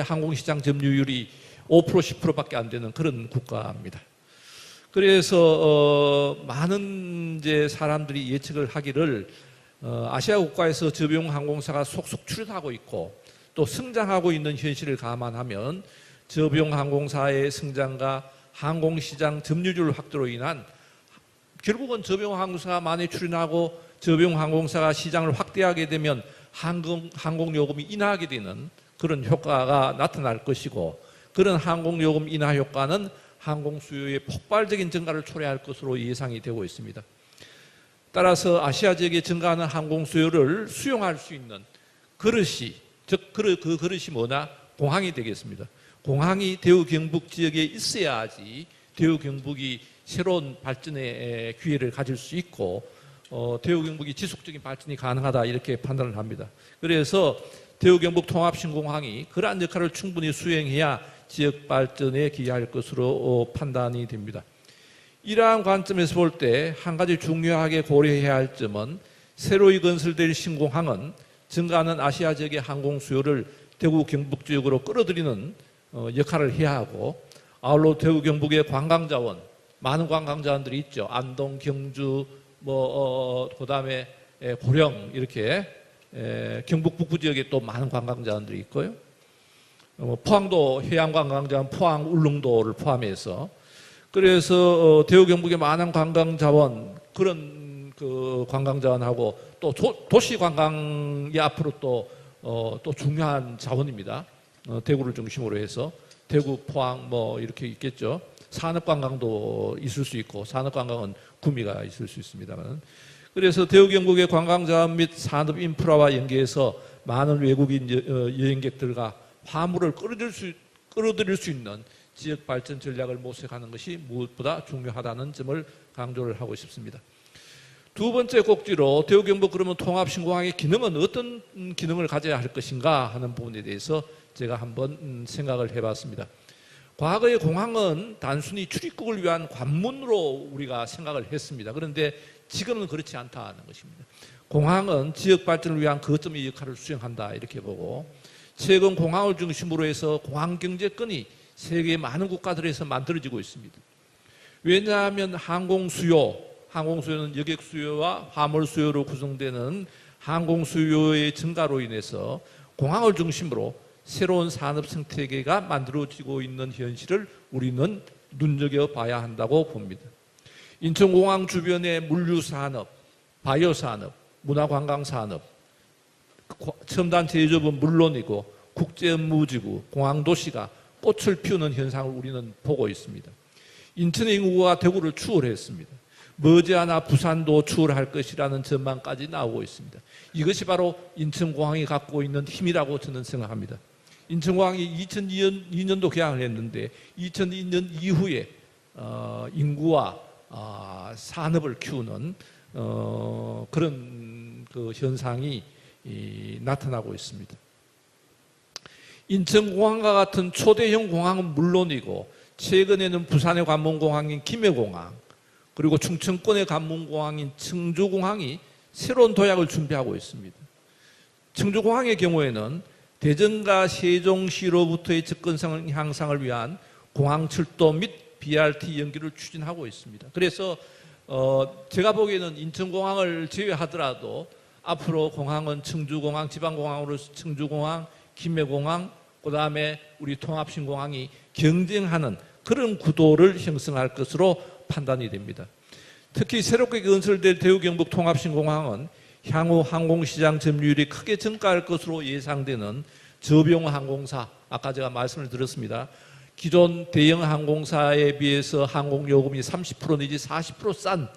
항공시장 점유율이 5%, 10%밖에 안 되는 그런 국가입니다. 그래서 많은 이제 사람들이 예측을 하기를 아시아 국가에서 저병항공사가 속속 출현하고 있고 또 성장하고 있는 현실을 감안하면 저병항공사의 성장과 항공시장 점유율 확대로 인한 결국은 저병항공사가 많이 출현하고 저병항공사가 시장을 확대하게 되면 항공요금이 인하하게 되는 그런 효과가 나타날 것이고 그런 항공요금 인하 효과는 항공 수요의 폭발적인 증가를 초래할 것으로 예상이 되고 있습니다. 따라서 아시아 지역에 증가하는 항공 수요를 수용할 수 있는 그릇이, 즉 그 그릇이 뭐냐? 공항이 되겠습니다. 공항이 대우 경북 지역에 있어야지 대우 경북이 새로운 발전의 기회를 가질 수 있고 대우 경북이 지속적인 발전이 가능하다 이렇게 판단을 합니다. 그래서 대우 경북 통합신공항이 그러한 역할을 충분히 수행해야 지역 발전에 기여할 것으로 판단이 됩니다. 이러한 관점에서 볼 때 한 가지 중요하게 고려해야 할 점은 새로이 건설될 신공항은 증가하는 아시아 지역의 항공 수요를 대구 경북 지역으로 끌어들이는 역할을 해야 하고 아울러 대구 경북의 관광자원, 많은 관광자원들이 있죠. 안동, 경주, 그다음에 고령 이렇게 경북 북부 지역에 또 많은 관광자원들이 있고요. 포항도 해양관광자원, 포항, 울릉도를 포함해서 그래서 대구 경북의 많은 관광자원 그런 그 관광자원하고 또 도시 관광이 앞으로 또 중요한 자원입니다. 대구를 중심으로 해서 대구, 포항 이렇게 있겠죠. 산업관광도 있을 수 있고 산업관광은 구미가 있을 수 있습니다만 그래서 대구 경북의 관광자원 및 산업 인프라와 연계해서 많은 외국인 여행객들과 화물을 끌어들일 수 있는 지역 발전 전략을 모색하는 것이 무엇보다 중요하다는 점을 강조를 하고 싶습니다. 두 번째 꼭지로 대구 경북 그러면 통합신공항의 기능은 어떤 기능을 가져야 할 것인가 하는 부분에 대해서 제가 한번 생각을 해봤습니다. 과거의 공항은 단순히 출입국을 위한 관문으로 우리가 생각을 했습니다. 그런데 지금은 그렇지 않다는 것입니다. 공항은 지역 발전을 위한 거점의 역할을 수행한다 이렇게 보고 최근 공항을 중심으로 해서 공항 경제권이 세계 많은 국가들에서 만들어지고 있습니다. 왜냐하면 항공 수요는 여객 수요와 화물 수요로 구성되는 항공 수요의 증가로 인해서 공항을 중심으로 새로운 산업 생태계가 만들어지고 있는 현실을 우리는 눈여겨봐야 한다고 봅니다. 인천공항 주변의 물류산업, 바이오산업, 문화관광산업, 첨단 제조업은 물론이고 국제업무지구, 공항도시가 꽃을 피우는 현상을 우리는 보고 있습니다. 인천의 인구가 대구를 추월했습니다. 머지않아 부산도 추월할 것이라는 전망까지 나오고 있습니다. 이것이 바로 인천공항이 갖고 있는 힘이라고 저는 생각합니다. 인천공항이 2002년도 개항을 했는데 2002년 이후에 인구와 산업을 키우는 그런 그 현상이 나타나고 있습니다. 인천공항과 같은 초대형 공항은 물론이고 최근에는 부산의 관문공항인 김해공항 그리고 충청권의 관문공항인 청주공항이 새로운 도약을 준비하고 있습니다. 청주공항의 경우에는 대전과 세종시로부터의 접근성 향상을 위한 공항 철도 및 BRT 연기를 추진하고 있습니다. 그래서 제가 보기에는 인천공항을 제외하더라도 앞으로 공항은 청주공항, 지방공항으로서 청주공항, 김해공항, 그다음에 우리 통합신공항이 경쟁하는 그런 구도를 형성할 것으로 판단이 됩니다. 특히 새롭게 건설될 대우 경북 통합신공항은 향후 항공시장 점유율이 크게 증가할 것으로 예상되는 저비용 항공사, 아까 제가 말씀을 드렸습니다. 기존 대형 항공사에 비해서 항공요금이 30% 내지 40% 싼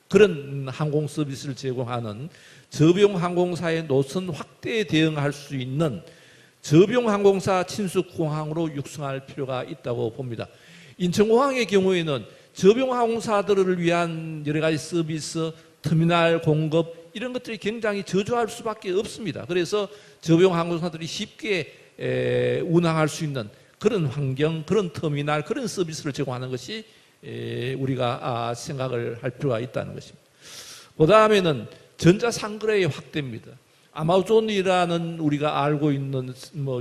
그런 항공 서비스를 제공하는 저비용 항공사의 노선 확대에 대응할 수 있는 저비용 항공사 친숙공항으로 육성할 필요가 있다고 봅니다. 인천공항의 경우에는 저비용 항공사들을 위한 여러 가지 서비스, 터미널 공급 이런 것들이 굉장히 저조할 수밖에 없습니다. 그래서 저비용 항공사들이 쉽게 운항할 수 있는 그런 환경, 그런 터미널, 그런 서비스를 제공하는 것이 우리가 생각을 할 필요가 있다는 것입니다. 그 다음에는 전자상거래의 확대입니다. 아마존이라는 우리가 알고 있는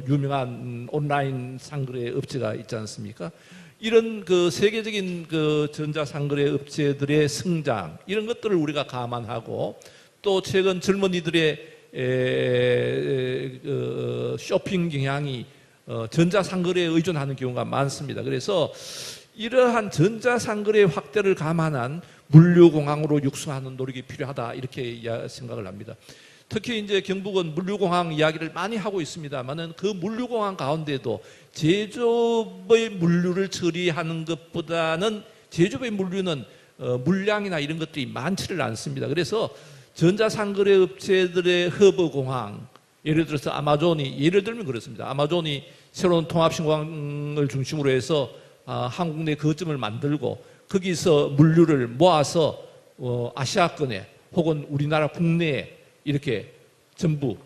유명한 온라인 상거래 업체가 있지 않습니까? 이런 그 세계적인 그 전자상거래 업체들의 성장 이런 것들을 우리가 감안하고 또 최근 젊은이들의 쇼핑 경향이 전자상거래에 의존하는 경우가 많습니다. 그래서 이러한 전자상거래 확대를 감안한 물류공항으로 육성하는 노력이 필요하다 이렇게 생각을 합니다. 특히 이제 경북은 물류공항 이야기를 많이 하고 있습니다만은 그 물류공항 가운데도 제조업의 물류를 처리하는 것보다는 제조업의 물류는 물량이나 이런 것들이 많지를 않습니다. 그래서 전자상거래 업체들의 허브 공항, 예를 들어서 아마존이 예를 들면 그렇습니다. 아마존이 새로운 통합신공항을 중심으로 해서 한국 내 거점을 만들고 거기서 물류를 모아서 아시아권에 혹은 우리나라 국내에 이렇게 전부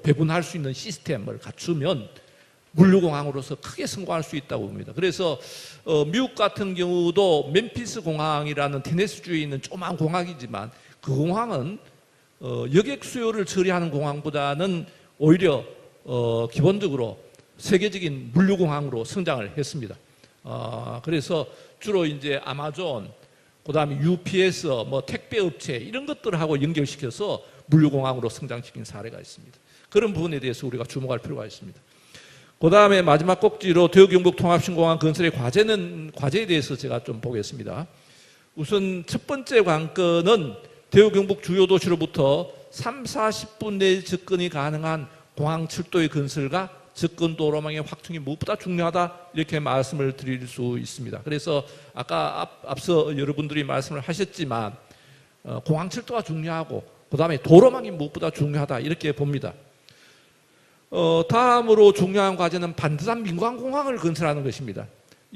배분할 수 있는 시스템을 갖추면 물류공항으로서 크게 성공할 수 있다고 봅니다. 그래서 미국 같은 경우도 멤피스 공항이라는 테네시주에 있는 조그만 공항이지만 그 공항은 여객 수요를 처리하는 공항보다는 오히려 기본적으로 세계적인 물류공항으로 성장을 했습니다. 그래서 주로 이제 아마존, 그다음에 UPS, 택배 업체 이런 것들하고 연결시켜서 물류공항으로 성장시킨 사례가 있습니다. 그런 부분에 대해서 우리가 주목할 필요가 있습니다. 그다음에 마지막 꼭지로 대우 경북 통합신공항 건설의 과제에 대해서 제가 좀 보겠습니다. 우선 첫 번째 관건은 대우 경북 주요 도시로부터 30-40분 내에 접근이 가능한 공항 철도의 건설과 접근 도로망의 확충이 무엇보다 중요하다 이렇게 말씀을 드릴 수 있습니다. 그래서 아까 앞서 여러분들이 말씀을 하셨지만 공항 철도가 중요하고 그 다음에 도로망이 무엇보다 중요하다 이렇게 봅니다. 다음으로 중요한 과제는 반듯한 민간공항을 건설하는 것입니다.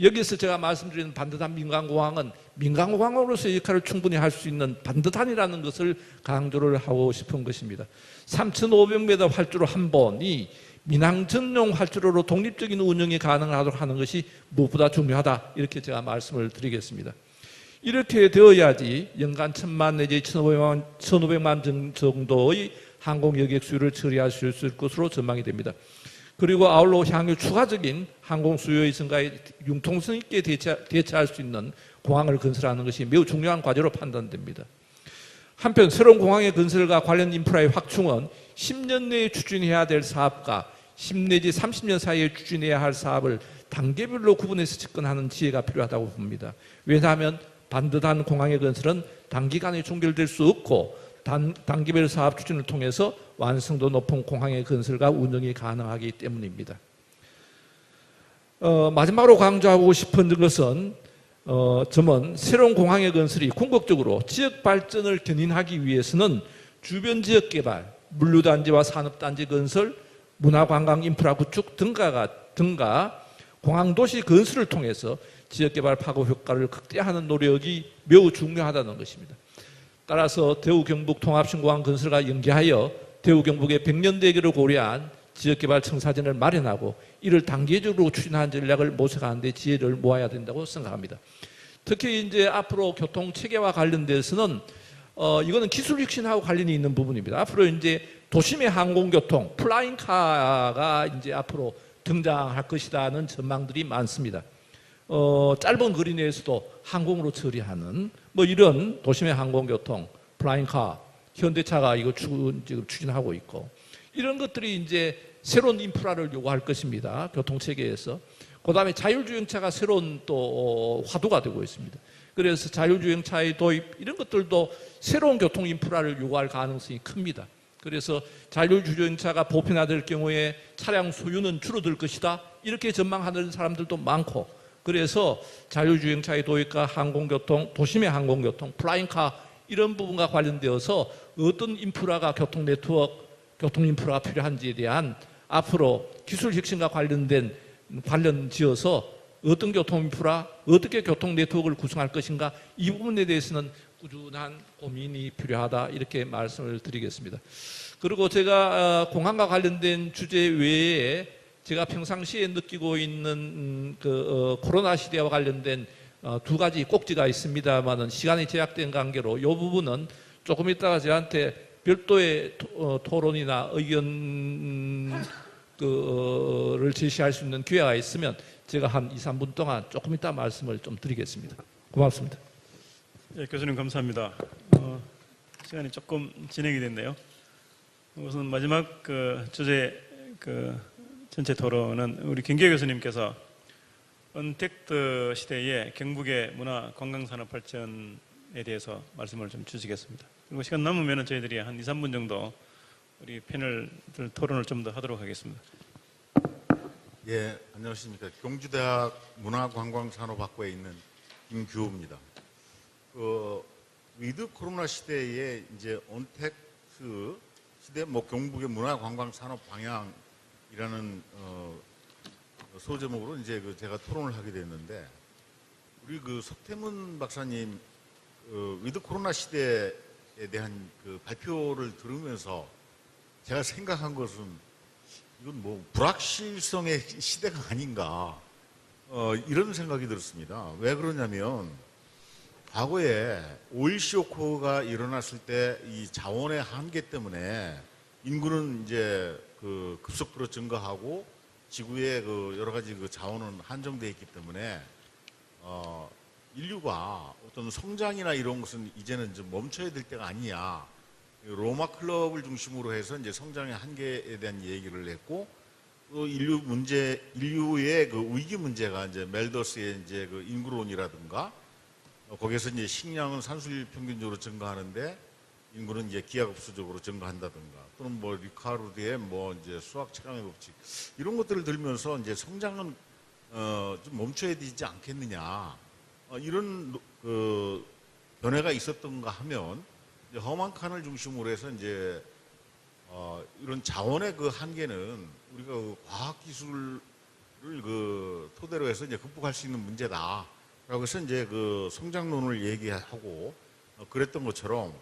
여기서 제가 말씀드리는 반듯한 민간공항은 민간공항으로서의 역할을 충분히 할 수 있는 반듯한이라는 것을 강조를 하고 싶은 것입니다. 3,500m 활주로 한 번이 민항 전용 활주로로 독립적인 운영이 가능하도록 하는 것이 무엇보다 중요하다 이렇게 제가 말씀을 드리겠습니다. 이렇게 되어야지 연간 1,000만 내지 1,500만 정도의 항공 여객 수요를 처리할 수 있을 것으로 전망이 됩니다. 그리고 아울러 향후 추가적인 항공 수요의 증가에 융통성 있게 대처할 수 있는 공항을 건설하는 것이 매우 중요한 과제로 판단됩니다. 한편 새로운 공항의 건설과 관련 인프라의 확충은 10년 내에 추진해야 될 사업과 10 내지 30년 사이에 추진해야 할 사업을 단계별로 구분해서 접근하는 지혜가 필요하다고 봅니다. 왜냐하면 반듯한 공항의 건설은 단기간에 종결될 수 없고 단계별 사업 추진을 통해서 완성도 높은 공항의 건설과 운영이 가능하기 때문입니다. 마지막으로 강조하고 싶은 것은 점은 새로운 공항의 건설이 궁극적으로 지역 발전을 견인하기 위해서는 주변 지역 개발, 물류단지와 산업단지 건설, 문화관광 인프라 구축 등과 공항도시 건설을 통해서 지역개발 파급 효과를 극대화하는 노력이 매우 중요하다는 것입니다. 따라서 대우 경북 통합신공항 건설과 연계하여 대우 경북의 100년 대계를 고려한 지역개발 청사진을 마련하고 이를 단계적으로 추진하는 전략을 모색하는 데 지혜를 모아야 된다고 생각합니다. 특히 이제 앞으로 교통 체계와 관련돼서는 이거는 기술 혁신하고 관련이 있는 부분입니다. 앞으로 이제 도심의 항공교통, 플라잉카가 이제 앞으로 등장할 것이라는 전망들이 많습니다. 짧은 거리 내에서도 항공으로 처리하는 뭐 이런 도심의 항공교통, 플라잉카, 현대차가 이거 지금 추진하고 있고 이런 것들이 이제 새로운 인프라를 요구할 것입니다. 교통체계에서. 그 다음에 자율주행차가 새로운 또 화두가 되고 있습니다. 그래서 자율주행차의 도입 이런 것들도 새로운 교통 인프라를 요구할 가능성이 큽니다. 그래서 자율주행차가 보편화될 경우에 차량 소유는 줄어들 것이다. 이렇게 전망하는 사람들도 많고 그래서 자율주행차의 도입과 항공교통, 도심의 항공교통, 플라잉카 이런 부분과 관련되어서 어떤 인프라가 교통 네트워크, 교통 인프라가 필요한지에 대한 앞으로 기술 혁신과 관련 지어서 어떤 교통 인프라, 어떻게 교통 네트워크를 구성할 것인가 이 부분에 대해서는 꾸준한 고민이 필요하다 이렇게 말씀을 드리겠습니다. 그리고 제가 공항과 관련된 주제 외에 제가 평상시에 느끼고 있는 코로나 시대와 관련된 두 가지 꼭지가 있습니다만은 시간이 제약된 관계로 이 부분은 조금 이따가 저한테 별도의 토론이나 의견을 제시할 수 있는 기회가 있으면 제가 한 2, 3분 동안 조금 이따 말씀을 좀 드리겠습니다. 고맙습니다. 예, 교수님 감사합니다. 시간이 조금 진행이 됐네요. 우선 마지막 주제 전체 토론은 우리 김기회 교수님께서 언택트 시대의 경북의 문화 관광산업 발전에 대해서 말씀을 좀 주시겠습니다. 그리고 시간 남으면 저희들이 한 2, 3분 정도 우리 패널들 토론을 좀 더 하도록 하겠습니다. 예, 안녕하십니까. 경주대학 문화관광산업학과에 있는 김규호입니다. 위드 코로나 시대에 이제 언택트 시대, 경북의 문화관광산업 방향이라는 소제목으로 이제 제가 토론을 하게 됐는데, 우리 석태문 박사님 위드 코로나 시대에 대한 발표를 들으면서 제가 생각한 것은 이건 불확실성의 시대가 아닌가 이런 생각이 들었습니다. 왜 그러냐면 과거에 오일 쇼크가 일어났을 때 이 자원의 한계 때문에 인구는 이제 급속도로 증가하고 지구의 여러 가지 자원은 한정되어 있기 때문에 인류가 어떤 성장이나 이런 것은 이제는 좀 멈춰야 될 때가 아니냐. 로마 클럽을 중심으로 해서 이제 성장의 한계에 대한 얘기를 했고, 또 인류의 위기 문제가 이제 멜더스의 이제 인구론이라든가, 거기에서 이제 식량은 산수율 평균적으로 증가하는데 인구는 이제 기하급수적으로 증가한다든가, 또는 리카르드의 이제 수학 체감의 법칙 이런 것들을 들면서 이제 성장은 좀 멈춰야 되지 않겠느냐, 이런 변화가 있었던가 하면 험한 칸을 중심으로 해서 이제 이런 자원의 한계는 우리가 과학 기술을 토대로 해서 이제 극복할 수 있는 문제다라고 해서 이제 성장론을 얘기하고 그랬던 것처럼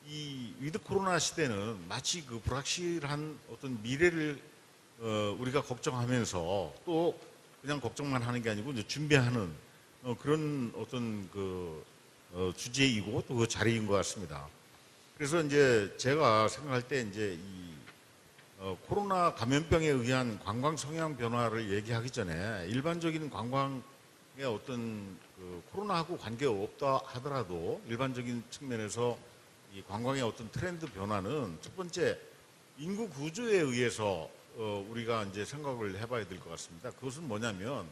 이 위드 코로나 시대는 마치 불확실한 어떤 미래를 우리가 걱정하면서 또 그냥 걱정만 하는 게 아니고 이제 준비하는 그런 어떤 주제이고 또 자리인 것 같습니다. 그래서 이제 제가 생각할 때 이제 코로나 감염병에 의한 관광 성향 변화를 얘기하기 전에 일반적인 관광의 어떤 코로나하고 관계가 없다 하더라도 일반적인 측면에서 이 관광의 어떤 트렌드 변화는 첫 번째 인구 구조에 의해서 우리가 이제 생각을 해봐야 될 것 같습니다. 그것은 뭐냐면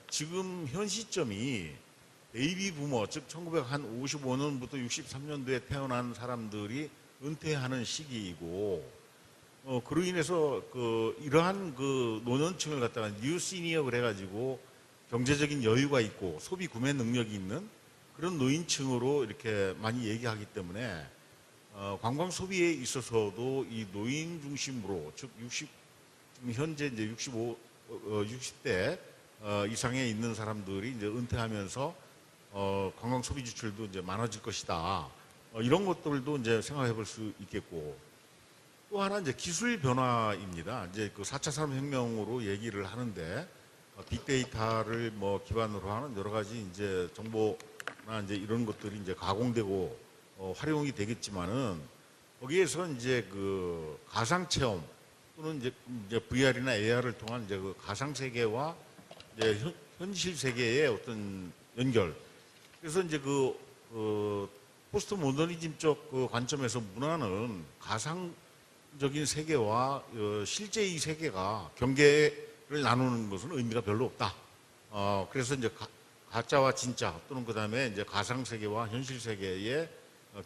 지금 현 시점이 베이비 부머, 즉 1955년부터 63년도에 태어난 사람들이 은퇴하는 시기이고, 그로 인해서 이러한 노년층을 갖다가 뉴 시니어 그래가지고 경제적인 여유가 있고 소비 구매 능력이 있는 그런 노인층으로 이렇게 많이 얘기하기 때문에 관광 소비에 있어서도 이 노인 중심으로, 즉 현재 이제 60대 이상에 있는 사람들이 이제 은퇴하면서 관광 소비 지출도 이제 많아질 것이다. 이런 것들도 이제 생각해 볼 수 있겠고, 또 하나 이제 기술 변화입니다. 이제 그 4차 산업혁명으로 얘기를 하는데 빅데이터를 뭐 기반으로 하는 여러 가지 이제 정보나 이제 이런 것들이 이제 가공되고 활용이 되겠지만은 거기에서 이제 그 가상 체험 또는 이제 VR이나 AR을 통한 이제 그 가상 세계와 이제 현실 세계의 어떤 연결. 그래서 이제 포스트 모더니즘적 그 관점에서 문화는 가상적인 세계와 실제 이 세계가 경계를 나누는 것은 의미가 별로 없다. 그래서 이제 가짜와 진짜 또는 그 다음에 이제 가상 세계와 현실 세계의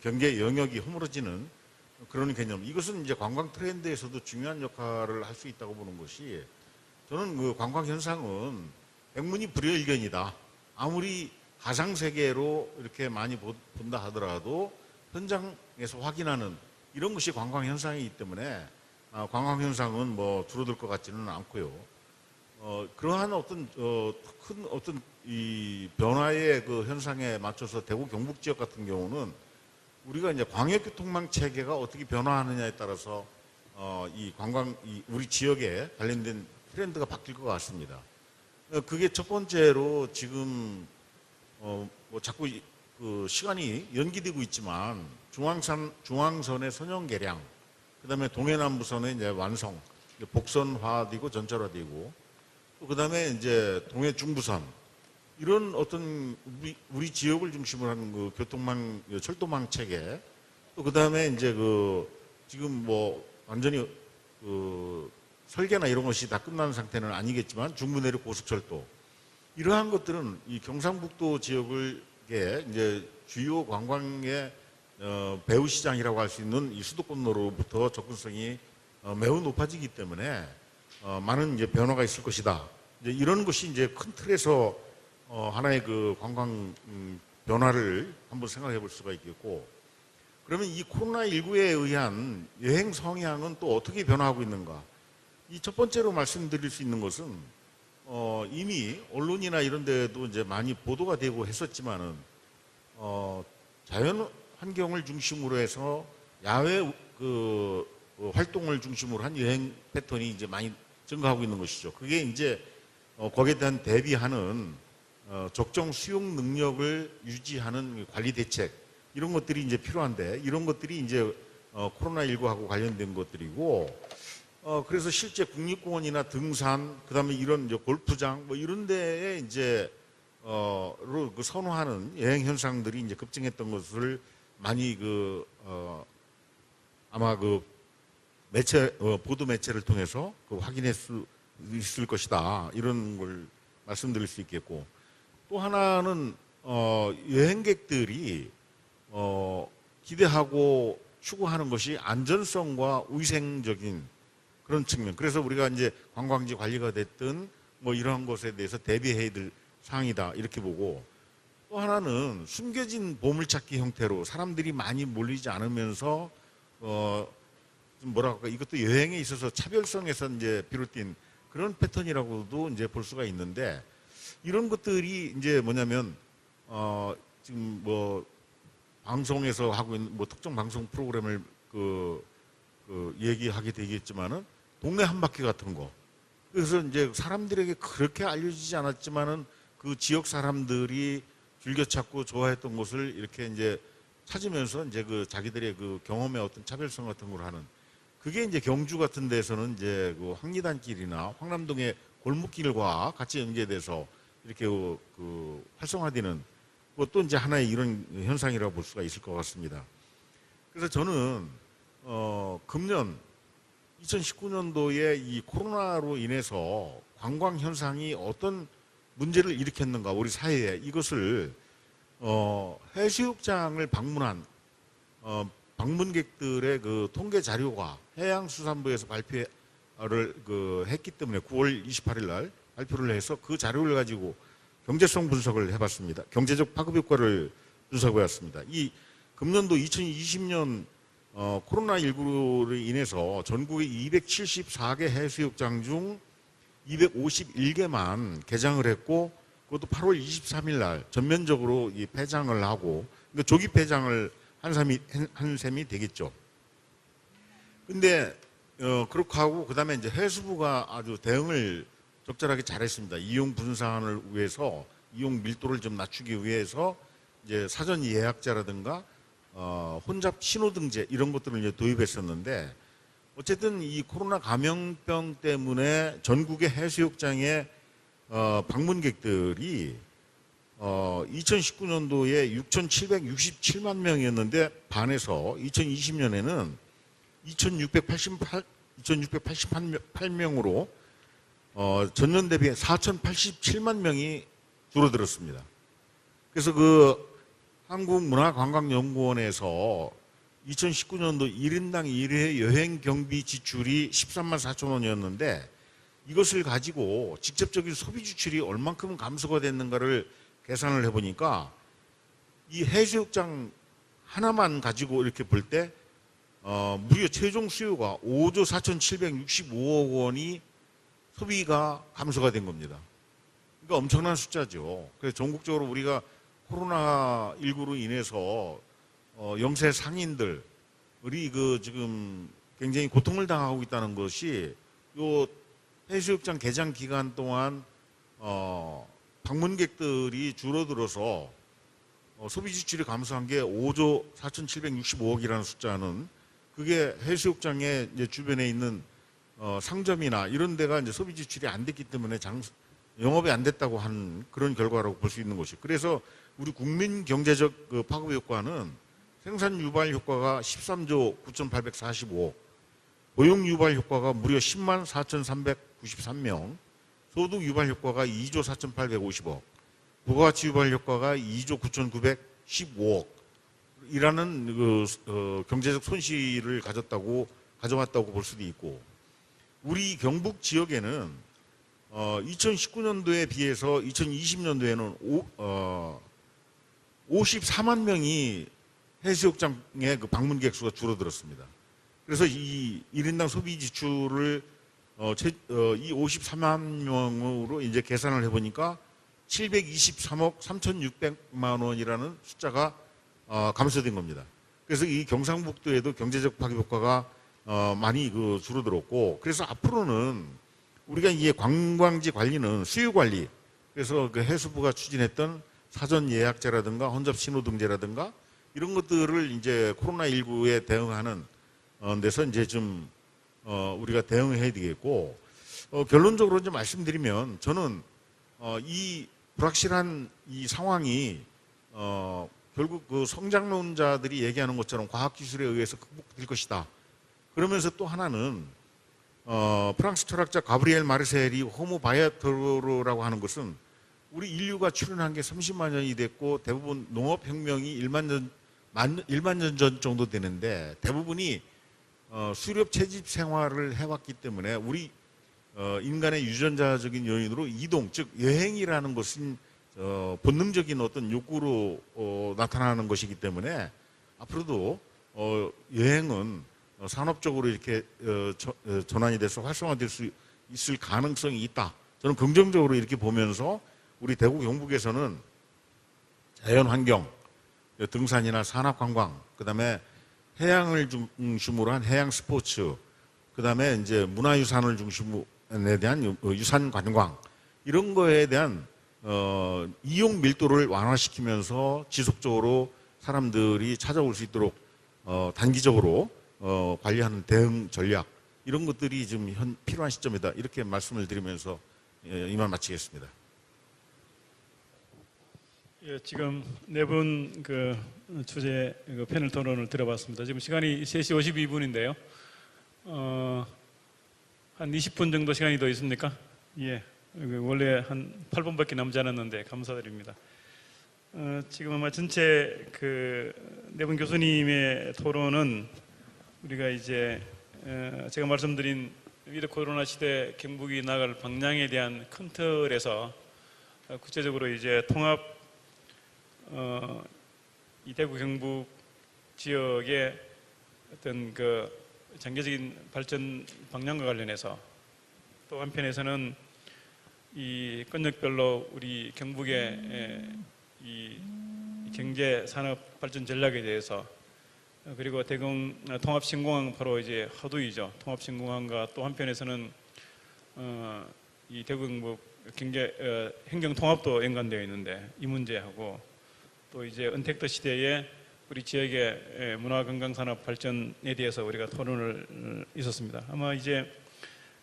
경계 영역이 허물어지는 그런 개념. 이것은 이제 관광 트렌드에서도 중요한 역할을 할 수 있다고 보는 것이, 저는 그 관광 현상은 백문이 불여일견이다. 아무리 가상 세계로 이렇게 많이 본다 하더라도 현장에서 확인하는 이런 것이 관광 현상이기 때문에 관광 현상은 뭐 줄어들 것 같지는 않고요. 그러한 어떤 큰 어떤 이 변화의 그 현상에 맞춰서 대구 경북 지역 같은 경우는 우리가 이제 광역교통망 체계가 어떻게 변화하느냐에 따라서 우리 지역에 관련된 트렌드가 바뀔 것 같습니다. 그게 첫 번째로 지금 뭐 자꾸 그 시간이 연기되고 있지만 중앙선의 선형 개량, 그다음에 동해남부선의 이제 완성, 복선화되고 전철화되고, 또 그다음에 이제 동해 중부선, 이런 어떤 우리 지역을 중심으로 하는 그 교통망, 철도망 체계, 또 그다음에 이제 지금 뭐 완전히 설계나 이런 것이 다 끝난 상태는 아니겠지만 중부내륙 고속철도, 이러한 것들은 이 경상북도 지역을 이제 주요 관광의 배후 시장이라고 할 수 있는 이 수도권으로부터 접근성이 매우 높아지기 때문에 많은 이제 변화가 있을 것이다. 이제 이런 것이 이제 큰 틀에서 하나의 그 관광 변화를 한번 생각해 볼 수가 있겠고, 그러면 이 코로나19에 의한 여행 성향은 또 어떻게 변화하고 있는가? 이 첫 번째로 말씀드릴 수 있는 것은 이미 언론이나 이런 데도 이제 많이 보도가 되고 했었지만은 자연 환경을 중심으로 해서 야외 활동을 중심으로 한 여행 패턴이 이제 많이 증가하고 있는 것이죠. 그게 이제 거기에 대한 대비하는 적정 수용 능력을 유지하는 관리 대책, 이런 것들이 이제 필요한데, 이런 것들이 이제 코로나19하고 관련된 것들이고, 그래서 실제 국립공원이나 등산, 그다음에 이런 이제 골프장 뭐 이런 데에 이제 로 선호하는 여행 현상들이 이제 급증했던 것을 많이 아마 보도 매체를 통해서 확인할 수 있을 것이다, 이런 걸 말씀드릴 수 있겠고, 또 하나는 여행객들이 기대하고 추구하는 것이 안전성과 위생적인 그런 측면. 그래서 우리가 이제 관광지 관리가 됐든 뭐 이러한 것에 대해서 대비해야 될 사항이다, 이렇게 보고, 또 하나는 숨겨진 보물찾기 형태로 사람들이 많이 몰리지 않으면서 좀 뭐랄까, 이것도 여행에 있어서 차별성에서 이제 비롯된 그런 패턴이라고도 이제 볼 수가 있는데, 이런 것들이 이제 뭐냐면 지금 뭐 방송에서 하고 있는 뭐 특정 방송 프로그램을 얘기하게 되겠지만은 동네 한 바퀴 같은 거. 그래서 이제 사람들에게 그렇게 알려지지 않았지만은 그 지역 사람들이 즐겨 찾고 좋아했던 곳을 이렇게 이제 찾으면서 이제 자기들의 경험의 어떤 차별성 같은 걸 하는, 그게 이제 경주 같은 데서는 이제 황리단길이나 황남동의 골목길과 같이 연계돼서 이렇게 활성화되는 그것도 이제 하나의 이런 현상이라고 볼 수가 있을 것 같습니다. 그래서 저는 금년 2019년도에 이 코로나로 인해서 관광 현상이 어떤 문제를 일으켰는가, 우리 사회에, 이것을 해수욕장을 방문한 방문객들의 통계 자료가 해양수산부에서 발표를 했기 때문에 9월 28일 날 발표를 해서 그 자료를 가지고 경제성 분석을 해봤습니다. 경제적 파급 효과를 분석해봤습니다. 이 금년도 2020년 코로나19로 인해서 전국의 274개 해수욕장 중 251개만 개장을 했고 그것도 8월 23일 날 전면적으로 이 폐장을 하고 그러니까 조기 폐장을 한 셈이 되겠죠. 근데 그렇게 하고 그다음에 이제 해수부가 아주 대응을 적절하게 잘했습니다. 이용 분산을 위해서 이용 밀도를 좀 낮추기 위해서 이제 사전 예약제라든가 혼잡 신호등제 이런 것들을 이제 도입했었는데 어쨌든 이 코로나 감염병 때문에 전국의 해수욕장에 방문객들이 2019년도에 6,767만 명이었는데 반해서 2020년에는 2,688명으로 전년 대비 4,087만 명이 줄어들었습니다. 그래서 그 한국문화관광연구원에서 2019년도 1인당 1회 여행 경비 지출이 13만 4천 원이었는데 이것을 가지고 직접적인 소비 지출이 얼만큼 감소가 됐는가를 계산을 해보니까 이 해수욕장 하나만 가지고 이렇게 볼 때 무려 최종 수요가 5조 4,765억 원이 소비가 감소가 된 겁니다. 그러니까 엄청난 숫자죠. 그래서 전국적으로 우리가 코로나19로 인해서 영세 상인들이 그 지금 굉장히 고통을 당하고 있다는 것이 요 해수욕장 개장 기간 동안 방문객들이 줄어들어서 소비 지출이 감소한 게 5조 4,765억이라는 숫자는 그게 해수욕장의 이제 주변에 있는 상점이나 이런 데가 이제 소비 지출이 안 됐기 때문에 영업이 안 됐다고 하는 그런 결과라고 볼 수 있는 것이. 그래서 우리 국민 경제적 그 파급 효과는 생산 유발 효과가 13조 9,845억, 고용 유발 효과가 무려 10만 4,393명, 소득 유발 효과가 2조 4,850억, 부가가치 유발 효과가 2조 9,915억 이라는 그 경제적 손실을 가져왔다고 볼 수도 있고, 우리 경북 지역에는 2019년도에 비해서 2020년도에는 54만 명이 해수욕장의 그 방문객 수가 줄어들었습니다. 그래서 이 1인당 소비 지출을 이 53만 명으로 이제 계산을 해보니까 723억 3,600만 원이라는 숫자가 감소된 겁니다. 그래서 이 경상북도에도 경제적 파급 효과가 많이 그 줄어들었고, 그래서 앞으로는 우리가 이게 관광지 관리는 수요 관리, 그래서 그 해수부가 추진했던 사전 예약제라든가 혼잡 신호등제라든가 이런 것들을 이제 코로나19에 대응하는 데서 이제 좀 우리가 대응해야 되겠고, 결론적으로 이제 말씀드리면 저는 이 불확실한 이 상황이 결국 그 성장론자들이 얘기하는 것처럼 과학기술에 의해서 극복될 것이다. 그러면서 또 하나는 프랑스 철학자 가브리엘 마르셀이 호모 바이아토르라고 하는 것은 우리 인류가 출현한 게 30만 년이 됐고 대부분 농업혁명이 1만 년 전 정도 되는데 대부분이 수렵 채집 생활을 해왔기 때문에 우리 인간의 유전자적인 요인으로 이동, 즉 여행이라는 것은 본능적인 어떤 욕구로 나타나는 것이기 때문에 앞으로도 여행은 산업적으로 이렇게 전환이 돼서 활성화될 수 있을 가능성이 있다. 저는 긍정적으로 이렇게 보면서 우리 대구 경북에서는 자연환경, 등산이나 산악관광, 그다음에 해양을 중심으로 한 해양 스포츠, 그다음에 이제 문화유산을 중심으로 에 대한 유산 관광 이런 거에 대한 이용 밀도를 완화시키면서 지속적으로 사람들이 찾아올 수 있도록 단기적으로 관리하는 대응 전략 이런 것들이 지금 필요한 시점이다 이렇게 말씀을 드리면서 이만 마치겠습니다. 예, 지금 네 분 그 주제 그 패널 토론을 들어봤습니다. 지금 시간이 3시 52분인데요. 한 20분 정도 시간이 더 있습니까? 예. 원래 한 8분밖에 남지 않았는데 감사드립니다. 지금 아마 전체 그 네 분 교수님의 토론은 우리가 이제 제가 말씀드린 위드 코로나 시대 경북이 나갈 방향에 대한 큰 틀에서 구체적으로 이제 통합 이 대구 경북 지역의 어떤 그 장기적인 발전 방향과 관련해서 또 한편에서는 이 권역별로 우리 경북의 이 경제 산업 발전 전략에 대해서 그리고 대공 통합신공항 바로 이제 허두이죠. 통합신공항과 또 한편에서는 이 대구 경북 경제 행정 통합도 연관되어 있는데 이 문제하고 또 이제 은택도 시대에 우리 지역의 문화관광산업 발전에 대해서 우리가 토론을 있었습니다. 아마 이제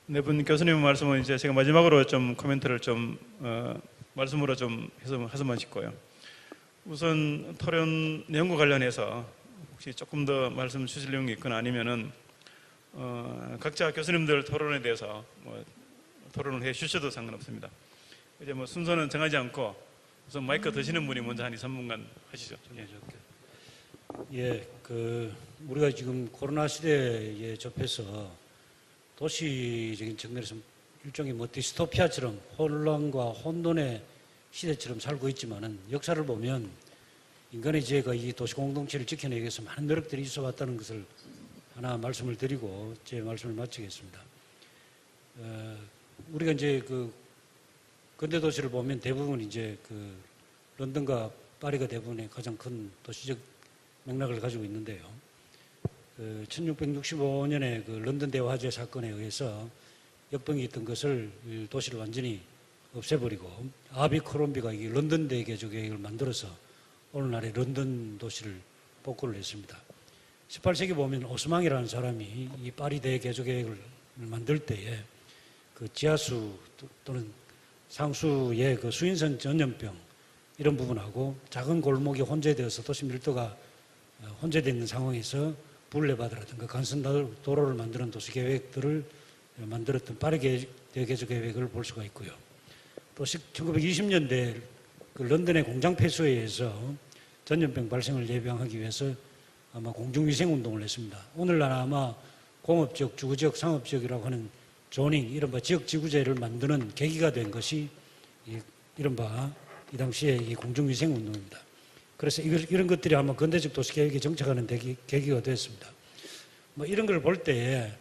네 분 교수님 말씀은 이제 제가 마지막으로 좀 코멘트를 좀 말씀으로 좀 했으면 싶고요. 우선 토론 내용과 관련해서 혹시 조금 더 말씀 주실 내용이 있거나 아니면은 각자 교수님들 토론에 대해서 뭐 토론을 해 주셔도 상관없습니다. 이제 뭐 순서는 정하지 않고 우선 마이크 드시는 분이 먼저 한 2, 3분간 하시죠. 예, 우리가 지금 코로나 시대에 접해서 도시적인 측면에서 일종의 뭐 디스토피아처럼 혼란과 혼돈의 시대처럼 살고 있지만은 역사를 보면 인간의 지혜가 이 도시 공동체를 지켜내기 위해서 많은 노력들이 있어 왔다는 것을 하나 말씀을 드리고 제 말씀을 마치겠습니다. 우리가 이제 근대 도시를 보면 대부분 이제 런던과 파리가 대부분의 가장 큰 도시적 맥락을 가지고 있는데요. 1665년에 런던 대화 화재 사건에 의해서 역병이 있던 것을 도시를 완전히 없애버리고 아비크롬비가 이 런던 대개조 계획을 만들어서 오늘날의 런던 도시를 복구를 했습니다. 18세기 보면 오스망이라는 사람이 이 파리 대개조 계획을 만들 때에 지하수 또는 상수의 수인선 전염병 이런 부분하고 작은 골목이 혼재되어서 도시 밀도가 혼재되어 있는 상황에서 불레바드라든가 간선도로를 만드는 도시 계획들을 만들었던 파리 대개조 계획을 볼 수가 있고요. 또 1920년대 런던의 공장 폐수에 의해서 전염병 발생을 예방하기 위해서 아마 공중위생 운동을 했습니다. 오늘날 아마 공업지역, 주거지역, 상업지역이라고 하는 조닝, 이른바 지역지구제를 만드는 계기가 된 것이 이른바 이 당시에 이 공중위생 운동입니다. 그래서 이런 것들이 아마 근대적 도시계획에 정착하는 계기가 됐습니다. 뭐 이런 걸 볼 때에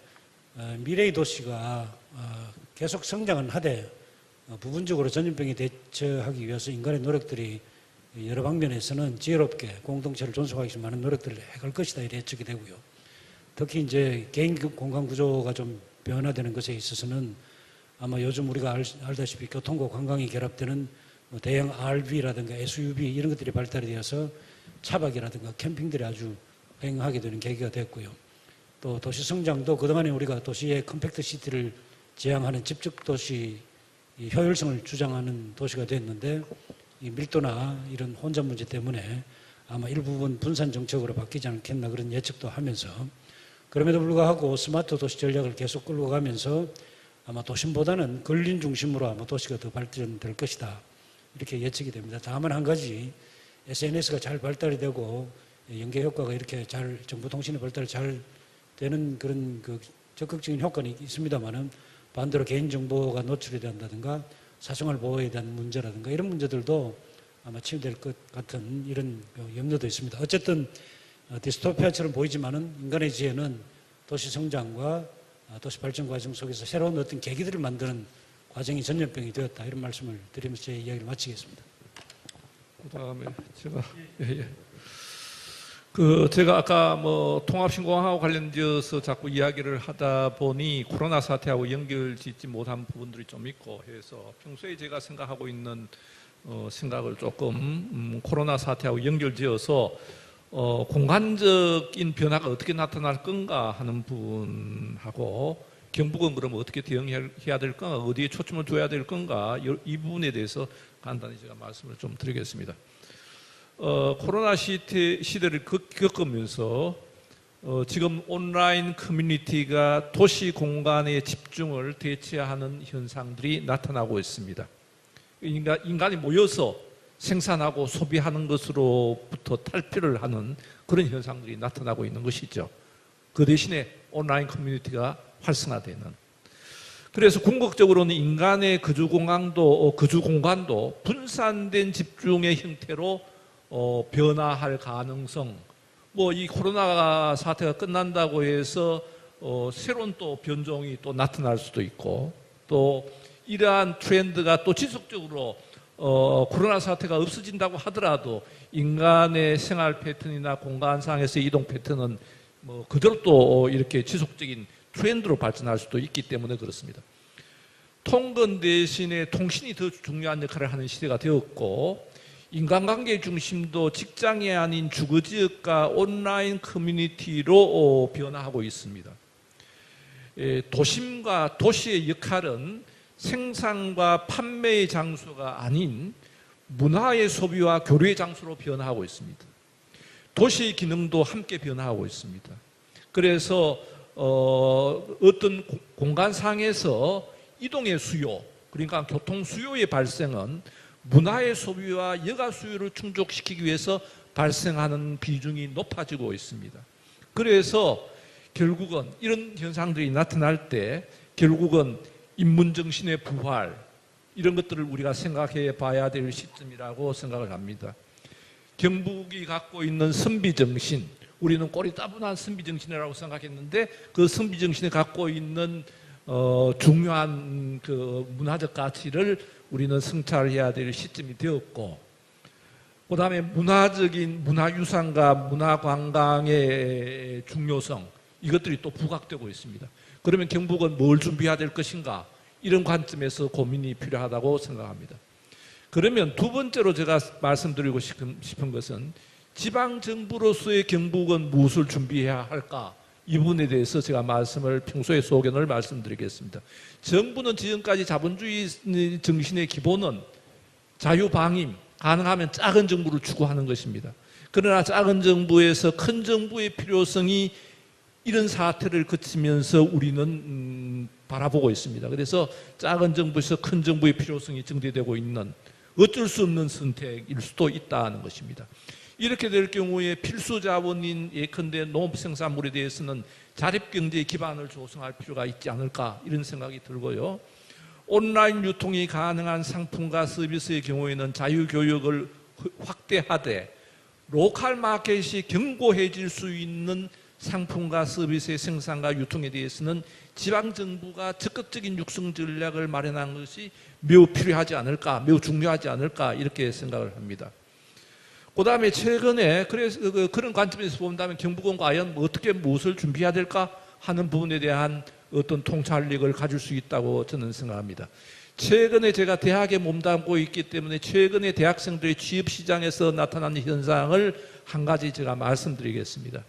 미래의 도시가 계속 성장은 하되 부분적으로 전염병에 대처하기 위해서 인간의 노력들이 여러 방면에서는 지혜롭게 공동체를 존속하기 위해서 많은 노력들을 해갈 것이다 이렇게 예측이 되고요. 특히 이제 개인 공간 구조가 좀 변화되는 것에 있어서는 아마 요즘 우리가 알다시피 교통과 관광이 결합되는 뭐 대형 RV라든가 SUV 이런 것들이 발달이 되어서 차박이라든가 캠핑들이 아주 횡행하게 되는 계기가 됐고요. 또 도시 성장도 그동안에 우리가 도시의 컴팩트 시티를 지향하는 집적 도시 효율성을 주장하는 도시가 됐는데 이 밀도나 이런 혼잡 문제 때문에 아마 일부분 분산 정책으로 바뀌지 않겠나 그런 예측도 하면서 그럼에도 불구하고 스마트 도시 전략을 계속 끌고 가면서 아마 도심보다는 근린 중심으로 아마 도시가 더 발전될 것이다. 이렇게 예측이 됩니다. 다만 한 가지 SNS가 잘 발달이 되고 연계 효과가 이렇게 잘 정보통신의 발달이 잘 되는 그런 적극적인 효과는 있습니다만은 반대로 개인정보가 노출이 된다든가 사생활 보호에 대한 문제라든가 이런 문제들도 아마 치유될 것 같은 이런 염려도 있습니다. 어쨌든 디스토피아처럼 보이지만은 인간의 지혜는 도시 성장과 도시 발전 과정 속에서 새로운 어떤 계기들을 만드는 과정이 전염병이 되었다 이런 말씀을 드리면서 제 이야기를 마치겠습니다. 그다음에 제가 제가 아까 뭐 통합신공항하고 관련지어서 자꾸 이야기를 하다 보니 코로나 사태하고 연결짓지 못한 부분들이 좀 있고 해서 평소에 제가 생각하고 있는 생각을 조금 코로나 사태하고 연결지어서 공간적인 변화가 어떻게 나타날 건가 하는 부분하고 경북은 그러면 어떻게 대응해야 될 건가, 어디에 초점을 둬야 될 건가 이 부분에 대해서 간단히 제가 말씀을 좀 드리겠습니다. 코로나 시대를 겪으면서 지금 온라인 커뮤니티가 도시 공간의 집중을 대체하는 현상들이 나타나고 있습니다. 인간이 모여서 생산하고 소비하는 것으로부터 탈피를 하는 그런 현상들이 나타나고 있는 것이죠. 그 대신에 온라인 커뮤니티가 활성화되는. 그래서 궁극적으로는 인간의 거주 공간도 분산된 집중의 형태로 변화할 가능성. 뭐 이 코로나 사태가 끝난다고 해서 새로운 또 변종이 또 나타날 수도 있고 또 이러한 트렌드가 또 지속적으로 코로나 사태가 없어진다고 하더라도 인간의 생활 패턴이나 공간상에서의 이동 패턴은 뭐 그대로 또 이렇게 지속적인 트렌드로 발전할 수도 있기 때문에 그렇습니다. 통근 대신에 통신이 더 중요한 역할을 하는 시대가 되었고, 인간관계 중심도 직장이 아닌 주거지역과 온라인 커뮤니티로 변화하고 있습니다. 도심과 도시의 역할은 생산과 판매의 장소가 아닌 문화의 소비와 교류의 장소로 변화하고 있습니다. 도시의 기능도 함께 변화하고 있습니다. 그래서 어떤 공간상에서 이동의 수요, 그러니까 교통 수요의 발생은 문화의 소비와 여가 수요를 충족시키기 위해서 발생하는 비중이 높아지고 있습니다. 그래서 결국은 이런 현상들이 나타날 때 결국은 인문정신의 부활, 이런 것들을 우리가 생각해 봐야 될 시점이라고 생각을 합니다. 경북이 갖고 있는 선비정신, 우리는 꼬리 따분한 선비정신이라고 생각했는데 그 선비정신이 갖고 있는 중요한 그 문화적 가치를 우리는 성찰해야 될 시점이 되었고, 그 다음에 문화적인 문화유산과 문화관광의 중요성, 이것들이 또 부각되고 있습니다. 그러면 경북은 뭘 준비해야 될 것인가, 이런 관점에서 고민이 필요하다고 생각합니다. 그러면 두 번째로 제가 말씀드리고 싶은 것은 지방정부로서의 경북은 무엇을 준비해야 할까, 이 부분에 대해서 제가 평소에 소견을 말씀드리겠습니다. 정부는 지금까지 자본주의 정신의 기본은 자유방임, 가능하면 작은 정부를 추구하는 것입니다. 그러나 작은 정부에서 큰 정부의 필요성이 이런 사태를 거치면서 우리는 바라보고 있습니다. 그래서 작은 정부에서 큰 정부의 필요성이 증대되고 있는 어쩔 수 없는 선택일 수도 있다는 것입니다. 이렇게 될 경우에 필수 자본인 예컨대 농업생산물에 대해서는 자립경제의 기반을 조성할 필요가 있지 않을까, 이런 생각이 들고요. 온라인 유통이 가능한 상품과 서비스의 경우에는 자유교역을 확대하되 로컬 마켓이 견고해질 수 있는 상품과 서비스의 생산과 유통에 대해서는 지방정부가 적극적인 육성 전략을 마련한 것이 매우 필요하지 않을까, 매우 중요하지 않을까, 이렇게 생각을 합니다. 그 다음에 최근에 그런 관점에서 본다면 경북은 과연 어떻게 무엇을 준비해야 될까 하는 부분에 대한 어떤 통찰력을 가질 수 있다고 저는 생각합니다. 최근에 제가 대학에 몸담고 있기 때문에 최근에 대학생들의 취업시장에서 나타나는 현상을 한 가지 제가 말씀드리겠습니다.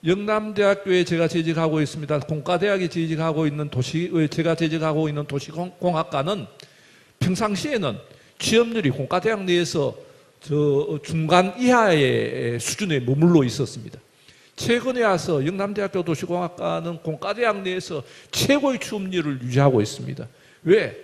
영남대학교에 제가 재직하고 있습니다. 공과대학에 재직하고 있는 제가 재직하고 있는 도시공학과는 평상시에는 취업률이 공과대학 내에서 중간 이하의 수준에 머물러 있었습니다. 최근에 와서 영남대학교 도시공학과는 공과대학 내에서 최고의 취업률을 유지하고 있습니다. 왜?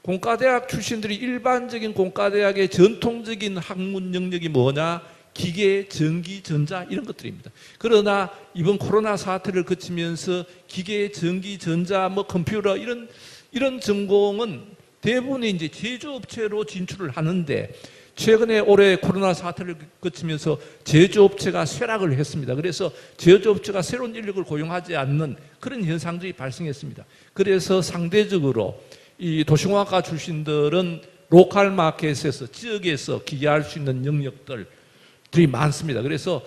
공과대학 출신들이 일반적인 공과대학의 전통적인 학문 영역이 뭐냐? 기계, 전기, 전자, 이런 것들입니다. 그러나 이번 코로나 사태를 거치면서 기계, 전기, 전자, 컴퓨터 이런 전공은 대부분이 이제 제조업체로 진출을 하는데, 최근에 올해 코로나 사태를 거치면서 제조업체가 쇠락을 했습니다. 그래서 제조업체가 새로운 인력을 고용하지 않는 그런 현상들이 발생했습니다. 그래서 상대적으로 이 도시공학과 출신들은 로컬 마켓에서, 지역에서 기여할 수 있는 영역들이 많습니다. 그래서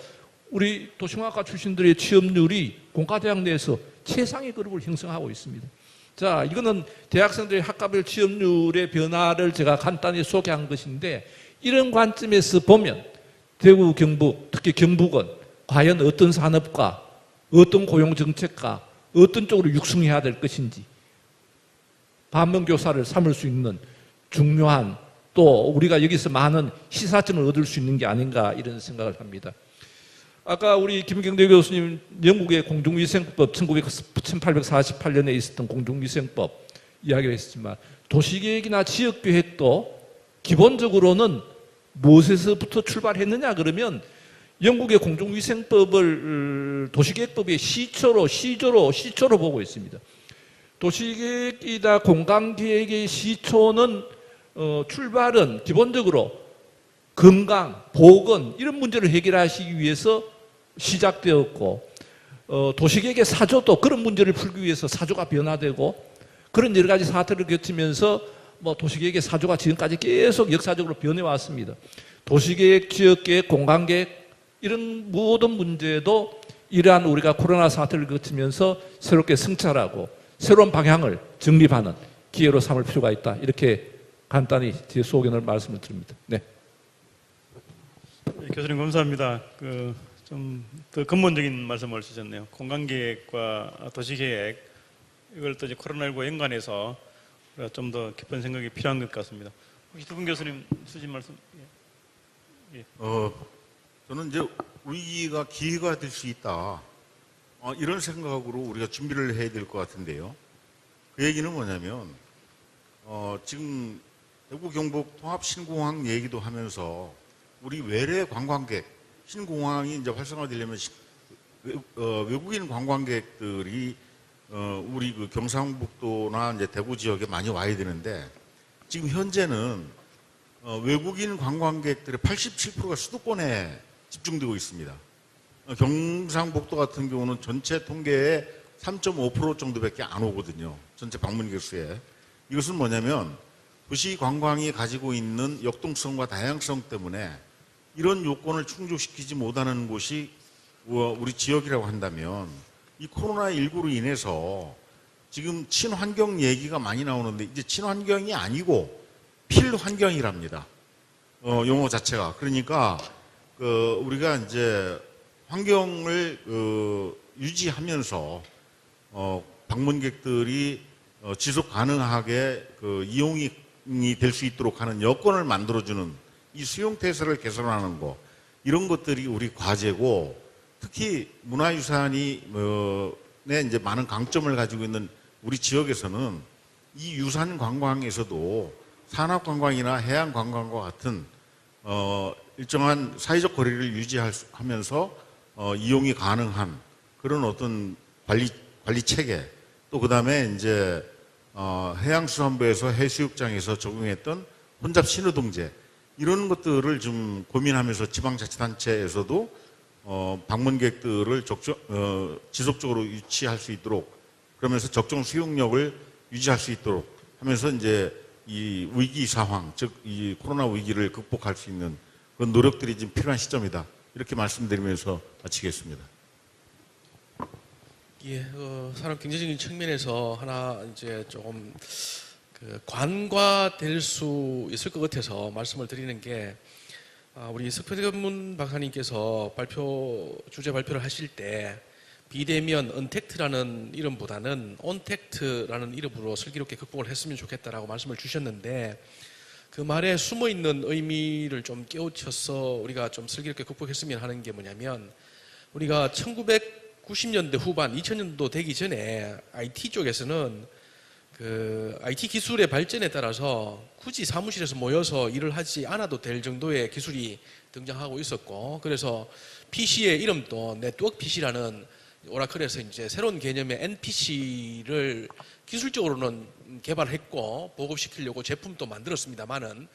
우리 도시공학과 출신들의 취업률이 공과대학 내에서 최상의 그룹을 형성하고 있습니다. 자, 이거는 대학생들의 학과별 취업률의 변화를 제가 간단히 소개한 것인데, 이런 관점에서 보면 대구, 경북, 특히 경북은 과연 어떤 산업과 어떤 고용정책과 어떤 쪽으로 육성해야 될 것인지 반면교사를 삼을 수 있는 중요한, 또 우리가 여기서 많은 시사점을 얻을 수 있는 게 아닌가, 이런 생각을 합니다. 아까 우리 김경대 교수님 영국의 공중위생법 1848년에 있었던 공중위생법 이야기를 했지만, 도시계획이나 지역계획도 기본적으로는 무엇에서부터 출발했느냐 그러면 영국의 공중위생법을 도시계획법의 시초로 보고 있습니다. 도시계획이나 공간계획의 시초는 출발은 기본적으로 건강, 보건 이런 문제를 해결하시기 위해서 시작되었고, 도시계획의 사조도 그런 문제를 풀기 위해서 사조가 변화되고, 그런 여러 가지 사태를 거치면서 뭐 도시계획의 사조가 지금까지 계속 역사적으로 변해왔습니다. 도시계획, 지역계획, 공간계획 이런 모든 문제도 이러한 우리가 코로나 사태를 거치면서 새롭게 성찰하고 새로운 방향을 정립하는 기회로 삼을 필요가 있다. 이렇게 간단히 제 소견을 말씀을 드립니다. 네. 네, 교수님 감사합니다. 좀 더 근본적인 말씀을 주셨네요. 공간계획과 도시계획 이걸 또 이제 코로나19와 연관해서 좀 더 깊은 생각이 필요한 것 같습니다. 혹시 두 분 교수님 수진 말씀? 저는 이제 위기가 기회가 될 수 있다. 이런 생각으로 우리가 준비를 해야 될 것 같은데요. 그 얘기는 뭐냐면 지금 대구 경북 통합 신공항 얘기도 하면서 우리 외래 관광객 신공항이 이제 활성화되려면 외국인 관광객들이 우리 그 경상북도나 이제 대구 지역에 많이 와야 되는데 지금 현재는 외국인 관광객들의 87%가 수도권에 집중되고 있습니다. 경상북도 같은 경우는 전체 통계의 3.5% 정도밖에 안 오거든요. 전체 방문객 수에. 이것은 뭐냐면 도시 관광이 가지고 있는 역동성과 다양성 때문에 이런 요건을 충족시키지 못하는 곳이 우리 지역이라고 한다면 이 코로나19로 인해서 지금 친환경 얘기가 많이 나오는데 이제 친환경이 아니고 필환경이랍니다. 용어 자체가. 그러니까 우리가 이제 환경을 유지하면서 방문객들이 지속 가능하게 이용이 될 수 있도록 하는 여건을 만들어주는 이 수용태세를 개선하는 거 이런 것들이 우리 과제고 특히 문화유산이 이제 많은 강점을 가지고 있는 우리 지역에서는 이 유산 관광에서도 산업 관광이나 해양 관광과 같은 일정한 사회적 거리를 유지하면서 이용이 가능한 그런 어떤 관리 체계 또 그다음에 이제 해양수산부에서 해수욕장에서 적용했던 혼잡 신호등제 이런 것들을 좀 고민하면서 지방자치단체에서도 방문객들을 지속적으로 유치할 수 있도록 그러면서 적정 수용력을 유지할 수 있도록 하면서 이제 이 위기 상황, 즉 이 코로나 위기를 극복할 수 있는 그런 노력들이 지금 필요한 시점이다. 이렇게 말씀드리면서 마치겠습니다. 예, 산업 경제적인 측면에서 하나 이제 조금 관과될 수 있을 것 같아서 말씀을 드리는 게 우리 석표대문 박사님께서 주제 발표를 하실 때 비대면 언택트라는 이름보다는 온택트라는 이름으로 슬기롭게 극복을 했으면 좋겠다라고 말씀을 주셨는데 그 말에 숨어 있는 의미를 좀 깨우쳐서 우리가 좀 슬기롭게 극복했으면 하는 게 뭐냐면 우리가 1990년대 후반 2000년도 되기 전에 IT 쪽에서는 IT 기술의 발전에 따라서 굳이 사무실에서 모여서 일을 하지 않아도 될 정도의 기술이 등장하고 있었고 그래서 PC의 이름도 네트워크 PC라는 오라클에서 이제 새로운 개념의 NPC를 기술적으로는 개발했고 보급시키려고 제품도 만들었습니다만은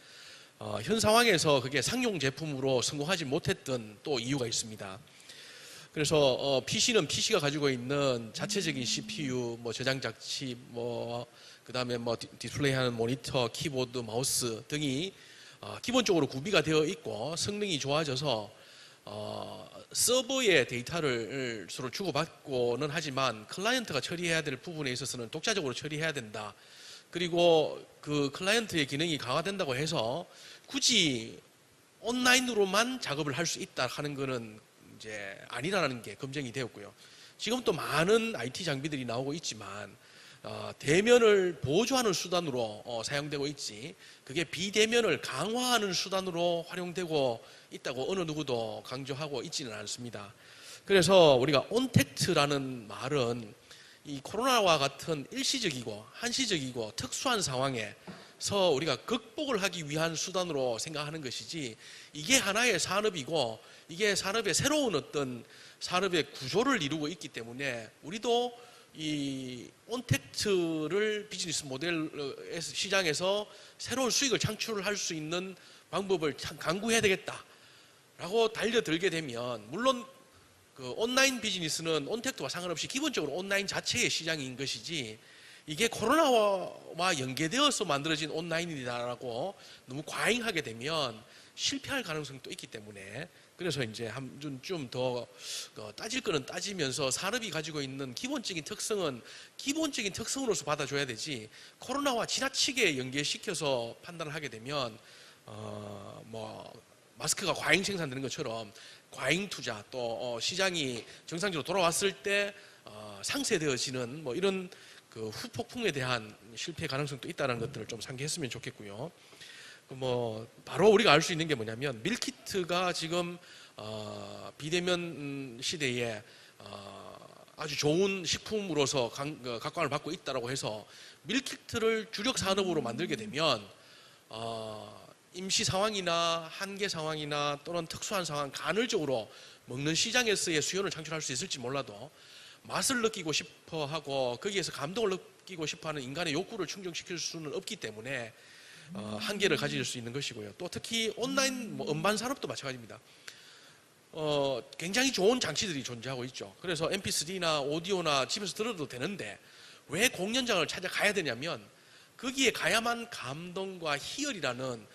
현 상황에서 그게 상용 제품으로 성공하지 못했던 또 이유가 있습니다. 그래서 PC는 PC가 가지고 있는 자체적인 CPU, 뭐 저장장치, 뭐 그다음에 뭐 디스플레이하는 모니터, 키보드, 마우스 등이 기본적으로 구비가 되어 있고 성능이 좋아져서 서버의 데이터를 서로 주고받고는 하지만 클라이언트가 처리해야 될 부분에 있어서는 독자적으로 처리해야 된다. 그리고 그 클라이언트의 기능이 강화된다고 해서 굳이 온라인으로만 작업을 할 수 있다 하는 거는 이제 아니라는 게 검증이 되었고요. 지금 또 많은 IT 장비들이 나오고 있지만 대면을 보조하는 수단으로 사용되고 있지 그게 비대면을 강화하는 수단으로 활용되고 있다고 어느 누구도 강조하고 있지는 않습니다. 그래서 우리가 온택트라는 말은 이 코로나와 같은 일시적이고 한시적이고 특수한 상황에서 우리가 극복을 하기 위한 수단으로 생각하는 것이지 이게 하나의 산업이고 이게 산업의 새로운 어떤 산업의 구조를 이루고 있기 때문에 우리도 이 온택트를 비즈니스 모델 시장에서 새로운 수익을 창출을 할 수 있는 방법을 강구해야 되겠다라고 달려들게 되면 물론 그 온라인 비즈니스는 온택트와 상관없이 기본적으로 온라인 자체의 시장인 것이지 이게 코로나와 연계되어서 만들어진 온라인이다라고 너무 과잉하게 되면 실패할 가능성도 있기 때문에, 그래서 이제 좀 더 따질 거는 따지면서 산업이 가지고 있는 기본적인 특성은 기본적인 특성으로서 받아줘야 되지, 코로나와 지나치게 연계시켜서 판단을 하게 되면 뭐 마스크가 과잉 생산되는 것처럼 과잉 투자, 또 시장이 정상적으로 돌아왔을 때 상쇄되어지는 뭐 이런 그 후폭풍에 대한 실패 가능성도 있다는 것들을 좀 상기했으면 좋겠고요. 뭐 바로 우리가 알 수 있는 게 뭐냐면, 밀키트가 지금 비대면 시대에 아주 좋은 식품으로서 각광을 받고 있다고 해서 밀키트를 주력 산업으로 만들게 되면 임시 상황이나 한계 상황이나 또는 특수한 상황, 간헐적으로 먹는 시장에서의 수요를 창출할 수 있을지 몰라도 맛을 느끼고 싶어 하고 거기에서 감동을 느끼고 싶어 하는 인간의 욕구를 충족시킬 수는 없기 때문에 한계를 가질 수 있는 것이고요. 또 특히 온라인 음반 산업도 마찬가지입니다. 굉장히 좋은 장치들이 존재하고 있죠. 그래서 MP3나 오디오나 집에서 들어도 되는데 왜 공연장을 찾아가야 되냐면, 거기에 가야만 감동과 희열이라는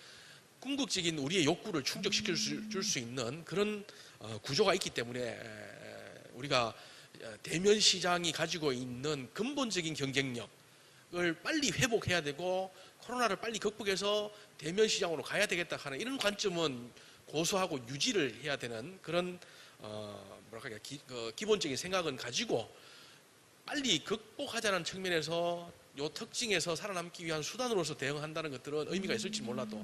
궁극적인 우리의 욕구를 충족시킬 줄 수 있는 그런 구조가 있기 때문에 우리가 대면 시장이 가지고 있는 근본적인 경쟁력을 빨리 회복해야 되고, 코로나를 빨리 극복해서 대면 시장으로 가야 되겠다 하는 이런 관점은 고수하고 유지를 해야 되는 그런 기본적인 생각은 가지고 빨리 극복하자는 측면에서 요 특징에서 살아남기 위한 수단으로서 대응한다는 것들은 의미가 있을지 몰라도,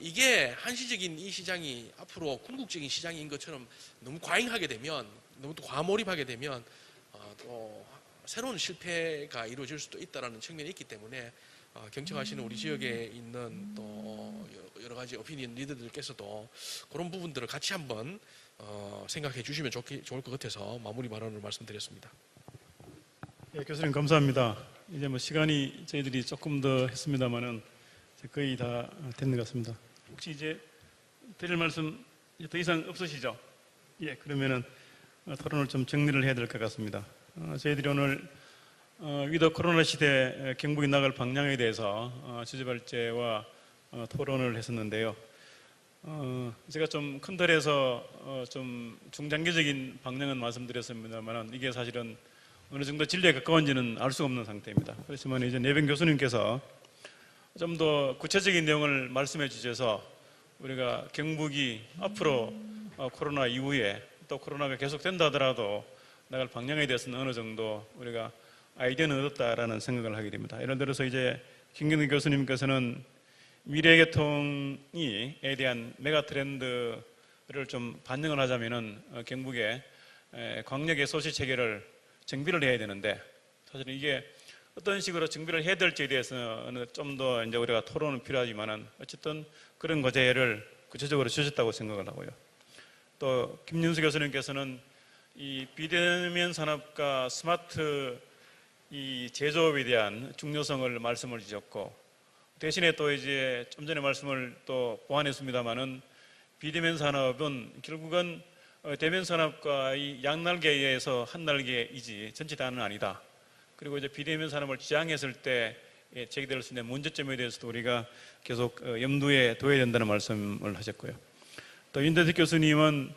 이게 한시적인 이 시장이 앞으로 궁극적인 시장인 것처럼 너무 과잉하게 되면, 너무 또 과몰입하게 되면 또 새로운 실패가 이루어질 수도 있다는 측면이 있기 때문에 경청하시는 우리 지역에 있는 또 여러 가지 오피니언 리더들께서도 그런 부분들을 같이 한번 생각해 주시면 좋을 것 같아서 마무리 발언을 말씀드렸습니다. 예, 교수님 감사합니다. 이제 뭐 시간이 저희들이 조금 더 했습니다만은 거의 다 된 것 같습니다. 혹시 이제 드릴 말씀 더 이상 없으시죠? 예, 그러면은 토론을 좀 정리를 해야 될 것 같습니다. 저희들이 오늘 위드 코로나 시대 경북이 나갈 방향에 대해서 주제발제와 토론을 했었는데요. 제가 좀 큰 틀에서 좀 중장기적인 방향은 말씀드렸습니다만, 이게 사실은 어느 정도 진리에 가까운지는 알 수가 없는 상태입니다. 그렇지만 이제 내변 교수님께서 좀 더 구체적인 내용을 말씀해 주셔서 우리가 경북이 앞으로 코로나 이후에 또 코로나가 계속된다 하더라도 나갈 방향에 대해서는 어느 정도 우리가 아이디어는 얻었다라는 생각을 하게 됩니다. 예를 들어서 이제 김경래 교수님께서는 미래계통에 대한 메가 트렌드를 좀 반영을 하자면은 경북의 광역의 소시 체계를 정비를 해야 되는데, 사실은 이게 어떤 식으로 정비를 해야 될지에 대해서는 좀 더 이제 우리가 토론은 필요하지만은 어쨌든 그런 과제를 구체적으로 주셨다고 생각을 하고요. 또 김윤수 교수님께서는 이 비대면 산업과 스마트 이 제조업에 대한 중요성을 말씀을 주셨고, 대신에 또 이제 좀 전에 말씀을 또 보완했습니다만은 비대면 산업은 결국은 대면 산업과 이 양날개에서 한 날개이지 전체 다는 아니다. 그리고 이제 비대면 산업을 지향했을 때 제기될 수 있는 문제점에 대해서도 우리가 계속 염두에 둬야 된다는 말씀을 하셨고요. 또 윤대석 교수님은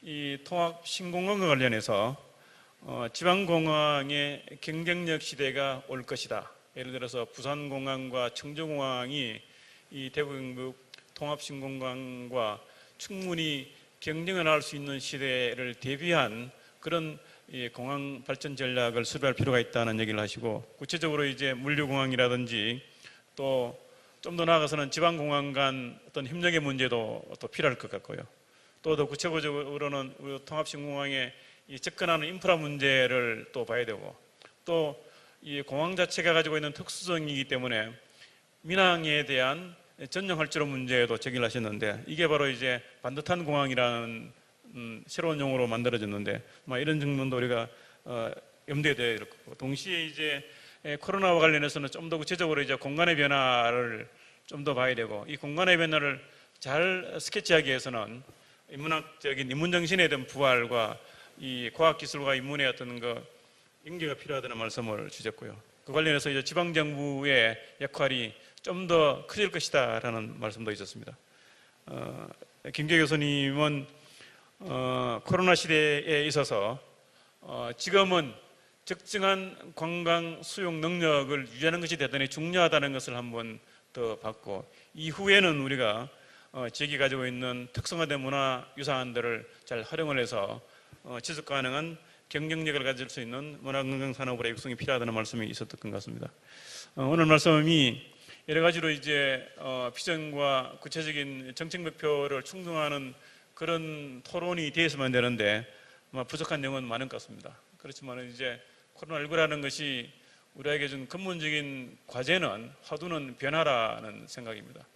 이 통합 신공항과 관련해서 지방공항의 경쟁력 시대가 올 것이다. 예를 들어서 부산공항과 청주공항이 이 대구경북 통합신공항과 충분히 경쟁을 할 수 있는 시대를 대비한 그런 공항 발전 전략을 수립할 필요가 있다는 얘기를 하시고, 구체적으로 이제 물류공항이라든지 또 좀 더 나아가서는 지방공항 간 어떤 협력의 문제도 또 필요할 것 같고요. 또 더 구체적으로는 우리 통합신공항의 이 접근하는 인프라 문제를 또 봐야 되고, 또 이 공항 자체가 가지고 있는 특수성이기 때문에 민항에 대한 전용 활주로 문제도 제기를 하셨는데, 이게 바로 이제 반듯한 공항이라는 새로운 용어로 만들어졌는데, 이런 측면도 우리가 염두에 둬야 될 거고, 동시에 이제 코로나와 관련해서는 좀 더 구체적으로 이제 공간의 변화를 좀 더 봐야 되고, 이 공간의 변화를 잘 스케치하기 위해서는 인문학적인 인문정신에 대한 부활과 이 과학기술과 인문의 어떤 연계가 필요하다는 말씀을 주셨고요. 그 관련해서 이제 지방 정부의 역할이 좀 더 커질 것이다라는 말씀도 있었습니다. 김계 교수님은 코로나 시대에 있어서 지금은 적정한 관광 수용 능력을 유지하는 것이 대단히 중요하다는 것을 한번 더 봤고, 이후에는 우리가 지역이 가지고 있는 특성화된 문화 유산들을 잘 활용을 해서 지속 가능한 경쟁력을 가질 수 있는 문화관광산업의 육성이 필요하다는 말씀이 있었던 것 같습니다. 오늘 말씀이 여러 가지로 이제 비전과 구체적인 정책 목표를 충족하는 그런 토론이 되었으면 되는데 부족한 점은 많은 것 같습니다. 그렇지만 이제 코로나19라는 것이 우리에게 준 근본적인 과제는 화두는 변화라는 생각입니다.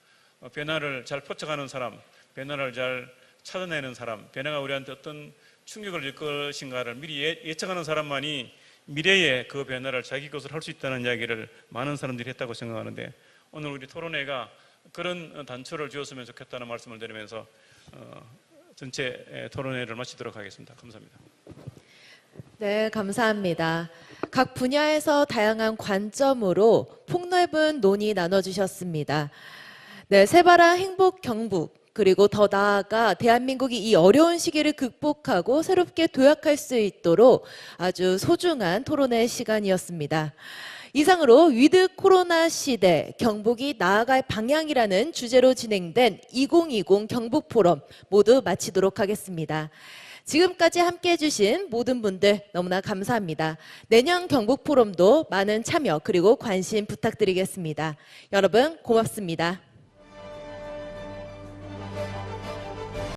변화를 잘 포착하는 사람, 변화를 잘 찾아내는 사람, 변화가 우리한테 어떤 충격을 줄 것인가를 미리 예측하는 사람만이 미래에 그 변화를 자기 것으로 할 수 있다는 이야기를 많은 사람들이 했다고 생각하는데, 오늘 우리 토론회가 그런 단초를 주었으면 좋겠다는 말씀을 드리면서 전체 토론회를 마치도록 하겠습니다. 감사합니다. 네, 감사합니다. 각 분야에서 다양한 관점으로 폭넓은 논의 나눠주셨습니다. 네, 새바라 행복 경북, 그리고 더 나아가 대한민국이 이 어려운 시기를 극복하고 새롭게 도약할 수 있도록 아주 소중한 토론회 시간이었습니다. 이상으로 위드 코로나 시대 경북이 나아갈 방향이라는 주제로 진행된 2020 경북 포럼 모두 마치도록 하겠습니다. 지금까지 함께 해주신 모든 분들 너무나 감사합니다. 내년 경북 포럼도 많은 참여 그리고 관심 부탁드리겠습니다. 여러분 고맙습니다.